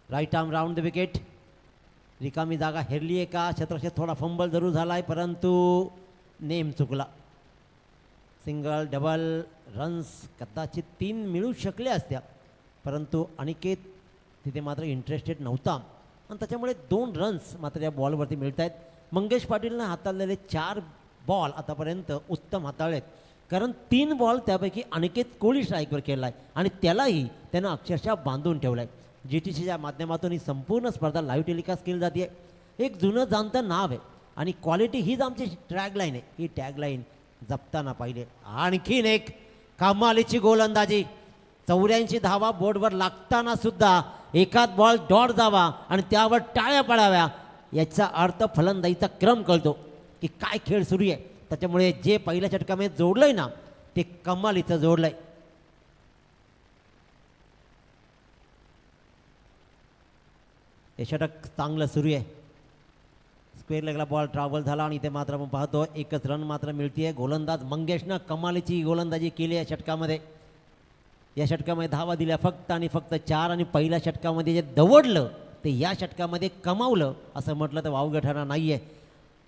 Right arm round the wicket. रिकामी जागा हेरली आहे का? क्षेत्रक्षेत्र थोडा फंबल जरूर झाला आहे, परंतु नेम चुकला. सिंगल डबल रन्स कदाचित 3 मिळू शकल्या असत्या, परंतु अनिकेत तिथे मात्र इंटरेस्टेड नव्हता आणि त्याच्यामुळे 2 रन्स मात्र या बॉलवरती मिळत आहेत. मंगेश पाटीलनं हाताळलेले 4 बॉल आतापर्यंत उत्तम हाताळलेत, कारण 3 बॉल त्यापैकी अनिकेत कोहली स्ट्राईकवर केला आहे आणि त्यालाही त्यानं अक्षरशः बांधून ठेवलं आहे. GTCच्या माध्यमातून ही संपूर्ण स्पर्धा लाईव्ह टेलिकास्ट केली जाते. एक जुनं जाणतं नाव आहे आणि क्वालिटी हीच आमची टॅगलाईन आहे. ही टॅगलाईन जपताना पाहिजे. आणखीन एक कमालीची गोलंदाजी, 84 धावा बोर्डवर लागताना सुद्धा एकाच बॉल डॉट जावा आणि त्यावर टाळ्या पडाव्या, याचा अर्थ फलंदाजीचा क्रम कळतो की काय खेळ सुरू आहे. त्याच्यामुळे जे पहिल्या षटकामध्ये जोडलंय ना ते कमालीचं जोडलंय. हे षटक चांगलं सुरू आहे. स्क्वेअर लेगला बॉल ट्रॅव्हल झाला आणि इथे मात्र आपण पाहतो एकच रन मात्र मिळतीये. गोलंदाज मंगेशनं कमालीची गोलंदाजी केली या षटकामध्ये. या षटकामध्ये धावा दिल्या फक्त आणि फक्त 4 आणि पहिल्या षटकामध्ये जे दवडलं ते या षटकामध्ये कमावलं असं म्हटलं तर वावगं ठरणार नाही आहे.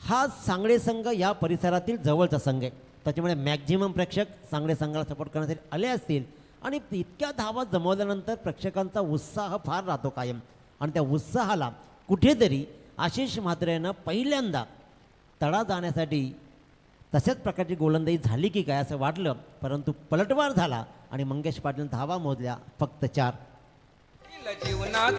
हा सांगडे संघ या परिसरातील जवळचा संघ आहे, त्याच्यामुळे मॅक्झिमम प्रेक्षक सांगडे संघाला सपोर्ट करण्यासाठी आले असतील आणि इतक्या धावा जमवल्यानंतर प्रेक्षकांचा उत्साह फार राहतो कायम आणि त्या उत्साहाला कुठेतरी आशिष म्हात्रेनं पहिल्यांदा तडा जाण्यासाठी तशाच प्रकारची गोलंदाजी झाली की काय असं वाटलं, परंतु पलटवार झाला आणि मंगेश पाटील धावा मोजल्या फक्त 4. जीवनात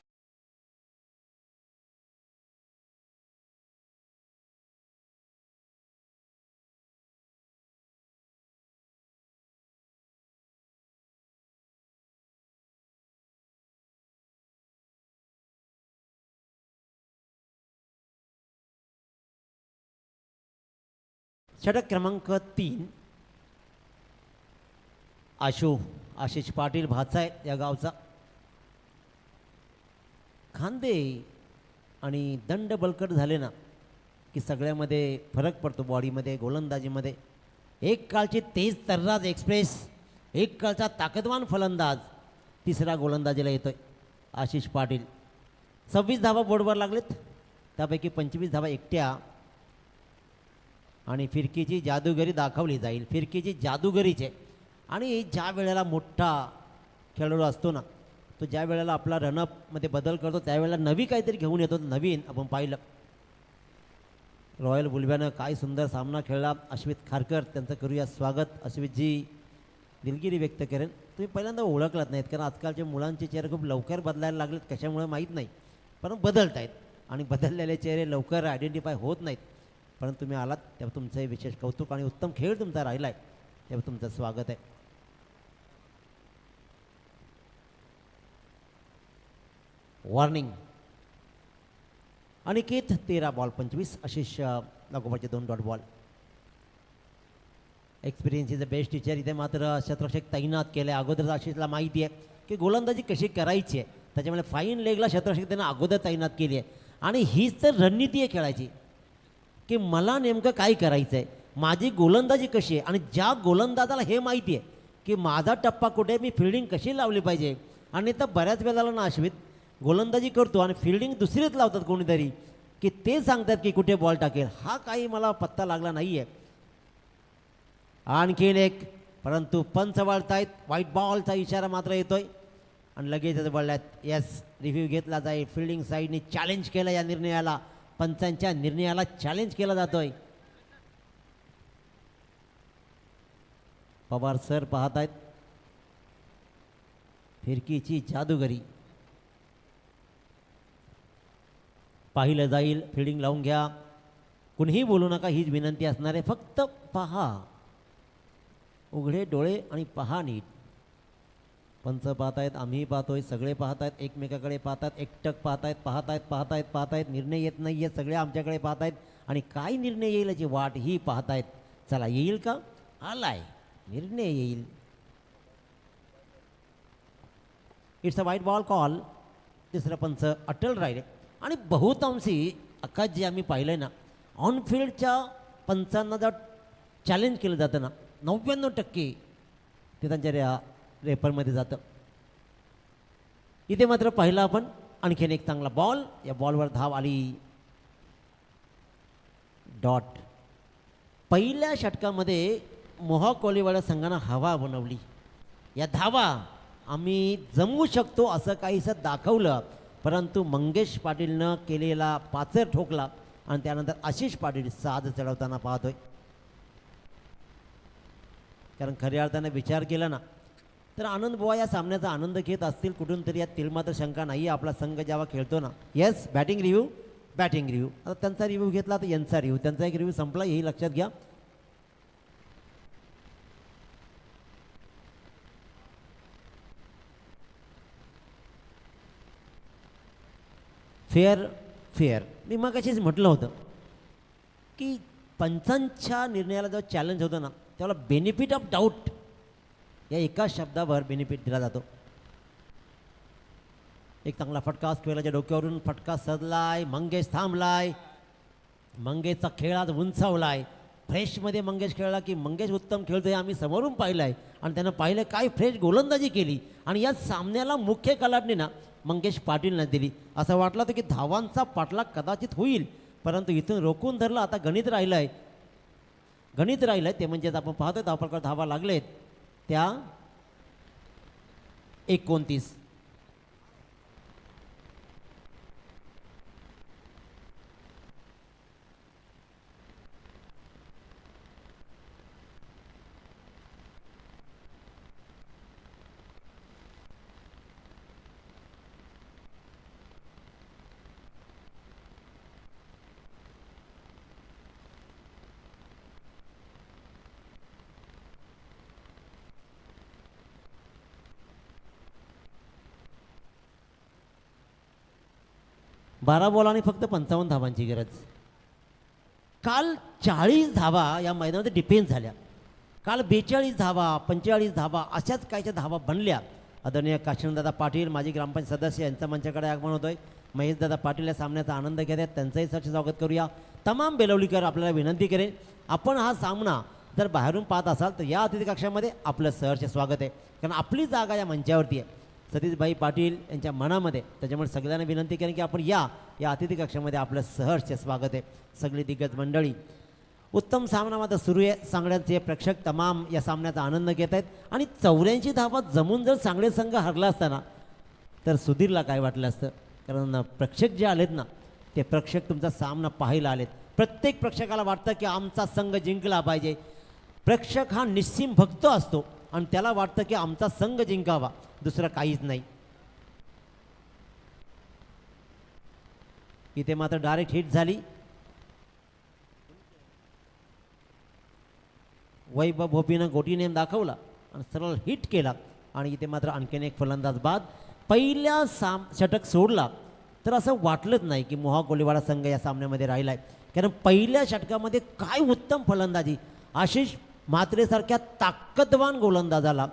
षटक क्रमांक 3. आशिष पाटील भाचा आहे या गावचा. खांदे आणि दंड बलकट झाले ना की सगळ्यामध्ये फरक पडतो, बॉडीमध्ये गोलंदाजीमध्ये. एक काळची तेज तर्राज एक्सप्रेस, एक काळचा ताकदवान फलंदाज तिसरा गोलंदाजीला येतोय आशिष पाटील. 26 धावा बोर्डवर लागलेत, त्यापैकी 25 धावा एकट्या आणि फिरकीची जादूगरी दाखवली जाईल. फिरकीची जादूगरीचे आणि ज्या वेळेला मोठा खेळाडू असतो ना तो ज्या वेळेला आपला रनअपमध्ये बदल करतो त्यावेळेला नवी काहीतरी घेऊन येतो. नवीन आपण पाहिलं रॉयल बुलब्यानं काय सुंदर सामना खेळला. अश्वित खारकर त्यांचं करूया स्वागत. अश्वितजी दिलगिरी व्यक्त करेन, तुम्ही पहिल्यांदा ओळखलात नाहीत कारण आजकालच्या मुलांचे चेहरे खूप लवकर बदलायला लागलेत, कशामुळे माहीत नाही, पण बदलत आहेत आणि बदललेले चेहरे लवकर आयडेंटिफाय होत नाहीत. परंतु तुम्ही आलात तेव्हा तुमचं विशेष कौतुक आणि उत्तम खेळ तुमचा राहिला आहे, तेव्हा तुमचं स्वागत आहे. वॉर्निंग. अनिकेत 13 बॉल 25, आशिष लागोपाठचे 2 dot ball. Experience is the best teacher. इथे मात्र शतरक्षक तैनात केले. अगोदर आशिषला माहिती आहे की गोलंदाजी कशी करायची आहे, त्याच्यामुळे फाईन लेगला शतरक्षक त्यांना अगोदर तैनात केली आहे आणि हीच तर रणनीती आहे खेळायची की मला नेमकं काय करायचं आहे, माझी गोलंदाजी कशी आहे आणि ज्या गोलंदाजाला हे माहिती आहे की माझा टप्पा कुठे, मी फिल्डिंग कशी लावली पाहिजे. आणि तर बऱ्याच वेळेला ना अश्वित गोलंदाजी करतो आणि फिल्डिंग दुसरीच लावतात कोणीतरी की ते सांगतात की कुठे बॉल टाकेल. हा काही मला पत्ता लागला नाही आहे. आणखीन एक, परंतु पंच वळतायत, व्हाईट बॉलचा इशारा मात्र येतोय आणि लगेचच बोलल्यात येस रिव्ह्यू घेतला जाईल. फिल्डिंग साईडने चॅलेंज केलं या निर्णयाला, पंचांच्या निर्णयाला चॅलेंज केला जातोय. पवार सर पाहत आहेत फिरकीची जादूगरी. पाहिलं जाईल, फिल्डिंग लावून घ्या, कुणीही बोलू नका हीच विनंती असणार आहे. फक्त पहा, उघडे डोळे आणि पहा नीट. पंच पाहतायत, आम्ही पाहतोय, सगळे पाहतायत, एकमेकाकडे पाहतात, एकटक पाहतायत, पाहतायत. निर्णय येत नाही आहे, सगळे आमच्याकडे पाहतायत आणि काय निर्णय येईल याची वाट ही पाहतायत. चला येईल का, आलाय निर्णय येईल. It's a white ball call. तिसरं पंच अटल राहिले आणि बहुतांशी आकाश जे आम्ही पाहिलं आहे ना, ऑनफिल्डच्या पंचांना जर चॅलेंज केलं जातं ना 99% ते त्यांच्या रेपरमध्ये जातं. इथे मात्र पाहिलं आपण आणखीन एक चांगला बॉल, या बॉलवर धाव आली, डॉट. पहिल्या षटकामध्ये मोहा कोलीवाडा संघानं हवा बनवली. या धावा आम्ही जमवू शकतो असं काहीसं दाखवलं, परंतु मंगेश पाटीलनं केलेला पाचर ठोकला आणि त्यानंतर आशिष पाटील साज चढवताना पाहतोय. कारण खऱ्या अर्थानं विचार केला ना तर आनंद बुवा या सामन्याचा आनंद घेत असतील कुठून तरी, यात तिलमात्र शंका नाही. आपला संघ जेव्हा खेळतो ना, येस बॅटिंग रिव्ह्यू आता त्यांचा रिव्ह्यू घेतला तर यांचा रिव्ह्यू, त्यांचा एक रिव्ह्यू संपला हेही लक्षात घ्या. फेअर मी मग अशीच म्हटलं होतं की पंचांच्या निर्णयाला जेव्हा चॅलेंज होतं ना त्याला बेनिफिट ऑफ डाऊट या एका शब्दावर बेनिफिट दिला जातो. एक चांगला फटका स्क्वेअरच्या डोक्यावरून फटका सजलाय, मंगेश थांबलाय, मंगेशचा खेळ आज उंचावलाय. फ्रेशमध्ये मंगेश खेळला की मंगेश उत्तम खेळतोय आम्ही समोरून पाहिलं आहे आणि त्यानं पाहिलं काय फ्रेश गोलंदाजी केली आणि या सामन्याला मुख्य कलाटणी ना मंगेश पाटीलनं दिली. असं वाटलं होतं की धावांचा पाठलाग कदाचित होईल, परंतु इथून रोखून धरलं. आता गणित राहिलं आहे ते म्हणजेच आपण पाहतोय धावपळकर धावा लागलेत त्या 29. बारा बॉलांनी फक्त 55 धावांची गरज. काल 40 धावा या मैदानामध्ये डिफेन्स झाल्या. काल 42 धावा 45 धावा अशाच काहीच्या धावा बनल्या. आदरणीय काशीनाथदादा पाटील माजी ग्रामपंचायत सदस्य यांचं मंचाकडे आगमन होतोय. महेशदादा पाटील या सामन्याचा आनंद घेत आहेत, त्यांचंही सर स्वागत करूया. तमाम बेलवलीकर आपल्याला विनंती करेन, आपण हा सामना जर बाहेरून पाहत असाल तर या अतिथी कक्षामध्ये आपलं सहर्ष स्वागत आहे, कारण आपली जागा या मंचावरती आहे सतीशभाई पाटील यांच्या मनामध्ये. त्याच्यामुळे सगळ्यांना विनंती करेन की आपण या अतिथी कक्षामध्ये आपलं सहर्ष स्वागत आहे. सगळी दिग्गज मंडळी, उत्तम सामना मात्र सुरू आहे. सांगड्यांचे प्रेक्षक तमाम या सामन्याचा आनंद घेत आहेत आणि 84 धावा जमून जर सांगडे संघ हरला असताना तर सुधीरला काय वाटलं असतं, कारण प्रेक्षक जे आलेत ना ते प्रेक्षक तुमचा सामना पाहायला आलेत. प्रत्येक प्रेक्षकाला वाटतं की आमचा संघ जिंकला पाहिजे. प्रेक्षक हा निस्सीम भक्त असतो आणि त्याला वाटतं की आमचा संघ जिंकावा, दुसरं काहीच नाही. इथे मात्र डायरेक्ट हिट झाली. वैभव भोपीनं गोटी नेम दाखवला आणि सरळ हिट केला आणि इथे मात्र आणखीन एक फलंदाज बाद. पहिल्या षटक सोडला तर असं वाटलंच नाही की मोहा कोलीवाडा संघ या सामन्यामध्ये राहिला आहे, कारण पहिल्या षटकामध्ये काय उत्तम फलंदाजी. आशिष म्हात्रेसारख्या ताकदवान गोलंदाजाला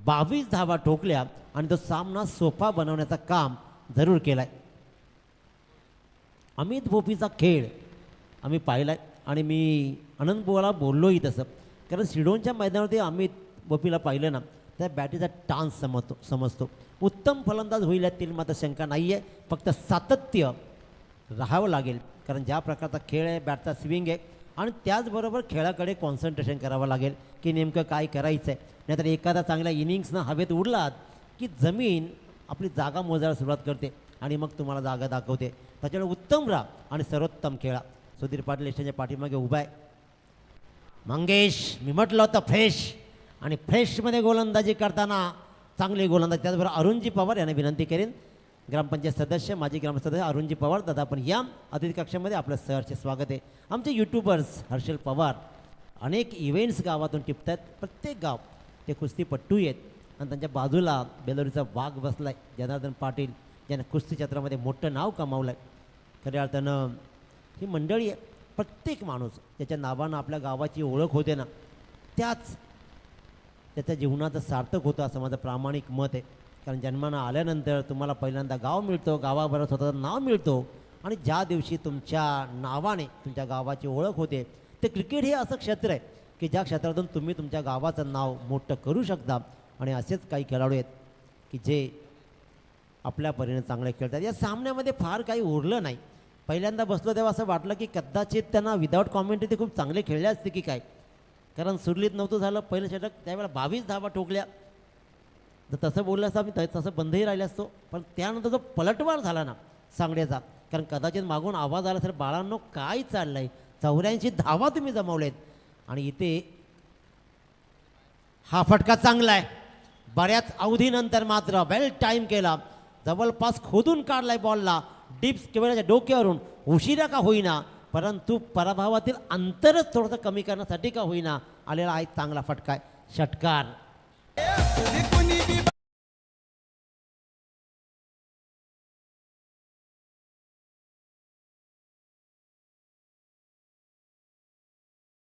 22 धावा ठोकल्या आणि तो सामना सोपा बनवण्याचं काम जरूर केलाय. अमित भोपीचा खेळ आम्ही पाहिलाय आणि मी आनंद बुवाला बोललोही तसं, कारण सिडोनच्या मैदानावरती अमित भोपीला पाहिलं ना त्या बॅटीचा टान्स समजतो. उत्तम फलंदाज होईल यातील मात्र शंका नाही आहे, फक्त सातत्य राहावं लागेल, कारण ज्या प्रकारचा खेळ आहे, बॅटचा स्विंग आहे आणि त्याचबरोबर खेळाकडे कॉन्सन्ट्रेशन करावं लागेल की नेमकं काय करायचं आहे. नाहीतर एखादा चांगल्या इनिंग्सनं हवेत उडलात की जमीन आपली जागा मोजायला सुरुवात करते आणि मग तुम्हाला जागा दाखवते. त्याच्यामुळे उत्तम राहा आणि सर्वोत्तम खेळा. सुधीर पाटील स्टेशनच्या पाठीमागे उभा आहे. मंगेश, मी म्हटलं होतं फ्रेश, आणि फ्रेशमध्ये गोलंदाजी करताना चांगली गोलंदाजी. त्याचबरोबर अरुणजी पवार यांना विनंती करेन, ग्रामपंचायत सदस्य माजी ग्रामपंचायत सदस्य अरुणजी पवार दादा, आपण या अतिथी कक्षामध्ये आपलं सहर्ष स्वागत आहे. आमचे यूट्यूबर्स हर्षल पवार अनेक इव्हेंट्स गावातून टिपतात. प्रत्येक गाव ते कुस्तीपट्टू आहेत आणि त्यांच्या बाजूला बेलोरीचा वाघ बसला आहे जनार्दन पाटील, ज्याने कुस्ती क्षेत्रामध्ये मोठं नाव कमावलं आहे. खऱ्या अर्थानं ही मंडळी आहे. प्रत्येक माणूस त्याच्या नावानं आपल्या गावाची ओळख होते ना, त्याच्या जीवनाचं सार्थक होतं असं माझं प्रामाणिक मत आहे. कारण जन्मानं आल्यानंतर तुम्हाला पहिल्यांदा गाव मिळतो, गावाबरोबर स्वतःचं नाव मिळतो आणि ज्या दिवशी तुमच्या नावाने तुमच्या गावाची ओळख होते, ते क्रिकेट हे असं क्षेत्र आहे की ज्या क्षेत्रातून तुम्ही तुमच्या गावाचं नाव मोठं करू शकता. आणि असेच काही खेळाडू आहेत की जे आपल्या परीने चांगले खेळतात. या सामन्यामध्ये फार काही उरलं नाही. पहिल्यांदा बसलो तेव्हा असं वाटलं की कदाचित त्यांना विदाऊट कॉमेंट्री ते खूप चांगले खेळले असते की काय, कारण सुरलीत नव्हतं झालं पहिलं षटक, त्यावेळेला 22 धावा ठोकल्या. जर तसं बोललं असतं आम्ही तसं बंदही राहिले असतो. पण त्यानंतर जो पलटवार झाला ना सांगड्याचा, कारण कदाचित मागून आवाज आला सर बाळांनो काय चाललंय, 84 धावा तुम्ही जमवलेत. आणि इथे हा फटका चांगला आहे. बऱ्याच अवधीनंतर मात्र वेल टाईम केला, जवळपास खोदून काढलाय बॉलला डिप्स केवळच्या डोक्यावरून. उशिरा का होईना, परंतु पराभवातील अंतरच थोडंसं कमी करण्यासाठी का होईना आलेला आहे चांगला फटका आहे. षटकार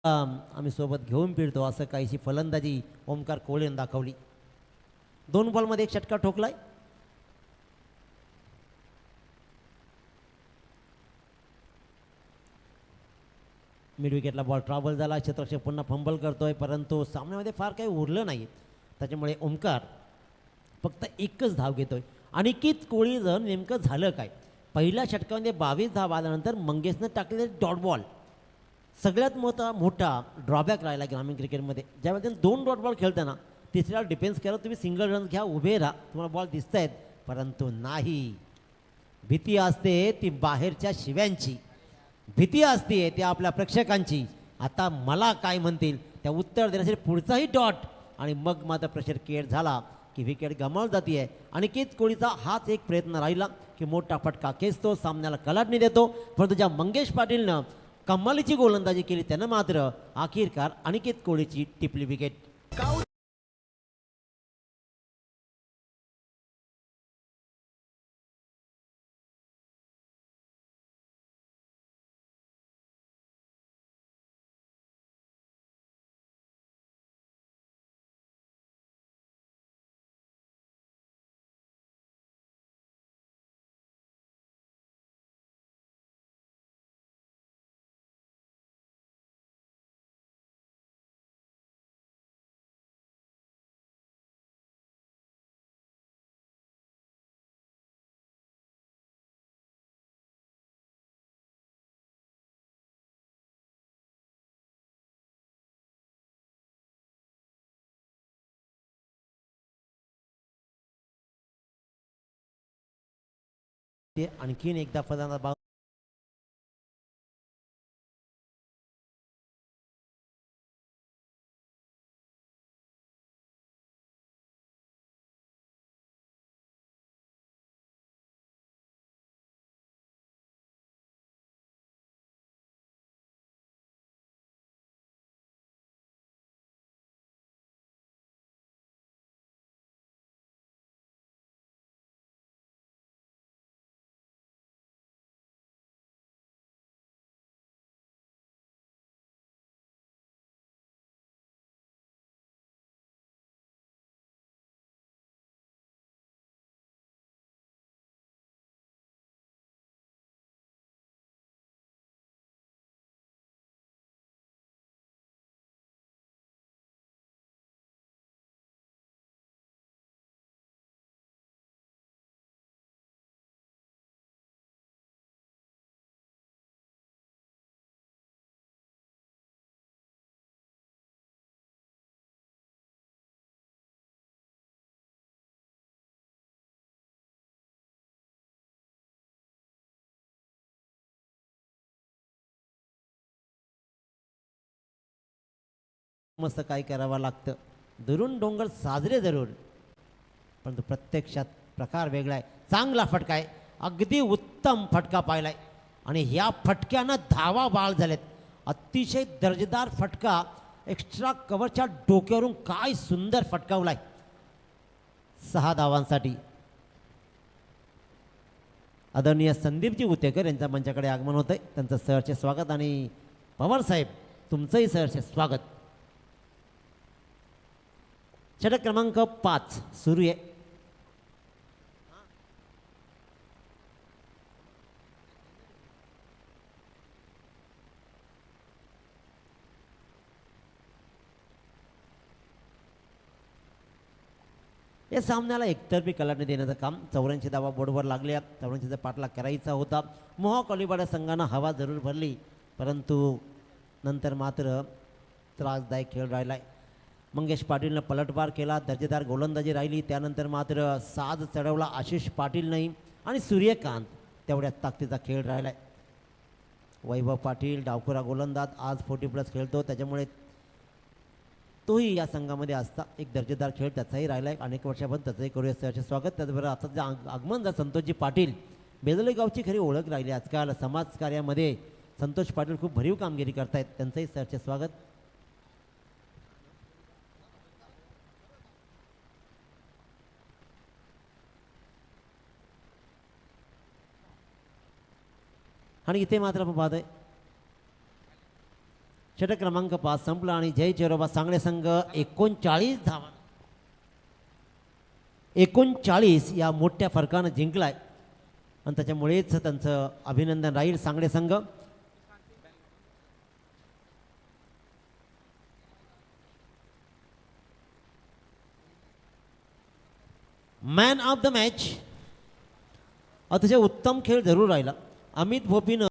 आम्ही सोबत घेऊन फिरतो असं काहीशी फलंदाजी ओमकार कोळेने दाखवली. 2 बॉलमध्ये 1 षटकार ठोकलाय. मिड विकेटला बॉल ट्रॅव्हल झाला, क्षेत्ररक्षक पुन्हा फंबल करतोय, परंतु सामन्यामध्ये फार काही उरलं नाही. त्याच्यामुळे ओमकार फक्त 1च धाव घेतोय. अनिकेत कोळीचं नेमकं झालं काय, पहिल्या षटकामध्ये 22 धाव आल्यानंतर मंगेशनं टाकलेले डॉट बॉल सगळ्यात मोठा ड्रॉबॅक राहिला ग्रामीण क्रिकेटमध्ये. ज्यावेळेला त्यांनी 2 डॉट बॉल खेळताना तिसऱ्या डिफेन्स केला, तुम्ही सिंगल रन घ्या, उभे राहा, तुम्हाला बॉल दिसत आहेत, परंतु नाही. भीती असते ती बाहेरच्या शिव्यांची, भीती असते त्या आपल्या प्रेक्षकांची. आता मला काय म्हणतील त्या उत्तर देण्यासाठी पुढचाही डॉट, आणि मग मात्र प्रेशर क्रिएट झाला की विकेट गमावली जाते. अनिकेत कोळीचा हाच एक प्रयत्न राहिला की मोठा फटका खेचतो, सामन्याला कलाटणी देतो. परंतु ज्या मंगेश पाटीलनं कमालीची गोलंदाजी केली त्यानं मात्र अखेरकार अनिकेत कोळीची टिपली विकेट. ते आणखीन एकदा फलंदाज मस्त काय करावं लागतं, दुरून डोंगर साजरे जरूर, परंतु प्रत्यक्षात प्रकार वेगळा आहे. चांगला फटका आहे, अगदी उत्तम फटका पाहिलाय, आणि ह्या फटक्यानं धावा बाळ झालेत. अतिशय दर्जेदार फटका, एक्स्ट्रा कव्हरच्या डोक्यावरून काय सुंदर फटकावलाय. 6 धावांसाठी आदरणीय संदीपजी उतेकर यांच्या मंचाकडे आगमन होतंय. त्यांचं सहर्ष स्वागत, आणि पवार साहेब तुमचंही सहर्ष स्वागत. षटक क्रमांक 5 सुरू आहे. या सामन्याला एकतर्फी कलाटणी देण्याचं काम 84 धावा बोर्डवर लागल्या. 84चा पाठलाग करायचा होता. मोहा कॉलिबाडा संघानं हवा जरूर भरली, परंतु नंतर मात्र त्रासदायक खेळ राहिला आहे. मंगेश पाटीलनं पलटवार केला, दर्जेदार गोलंदाजी राहिली. त्यानंतर मात्र साज चढवला आशिष पाटील नाही आणि सूर्यकांत तेवढ्याच ताकदीचा खेळ राहिला आहे. वैभव पाटील डावखुरा गोलंदाज आज 40+ खेळतो, त्याच्यामुळे तोही या संघामध्ये असता एक दर्जेदार खेळ त्याचाही राहिला आहे. अनेक वर्षापासून त्याचंही करूया सहर्ष स्वागत. त्याचबरोबर आता जे आगमन झालं संतोषजी पाटील, बेदोली गावची खरी ओळख राहिली आजकाल समाजकार्यामध्ये. संतोष पाटील खूप भरीव कामगिरी करतायत, त्यांचंही सहर्ष स्वागत. आणि इथे मात्र आपण पाहतोय षटक क्रमांक 5 संपला आणि जय चेरोबा सांगणे संघ 39 धावा 39 या मोठ्या फरकानं जिंकलाय आणि त्याच्यामुळेच त्यांचं अभिनंदन राहील. सांगणे संघ मॅन ऑफ द मॅच. अतिशय उत्तम खेळ जरूर राहिला. अमित भोपीनं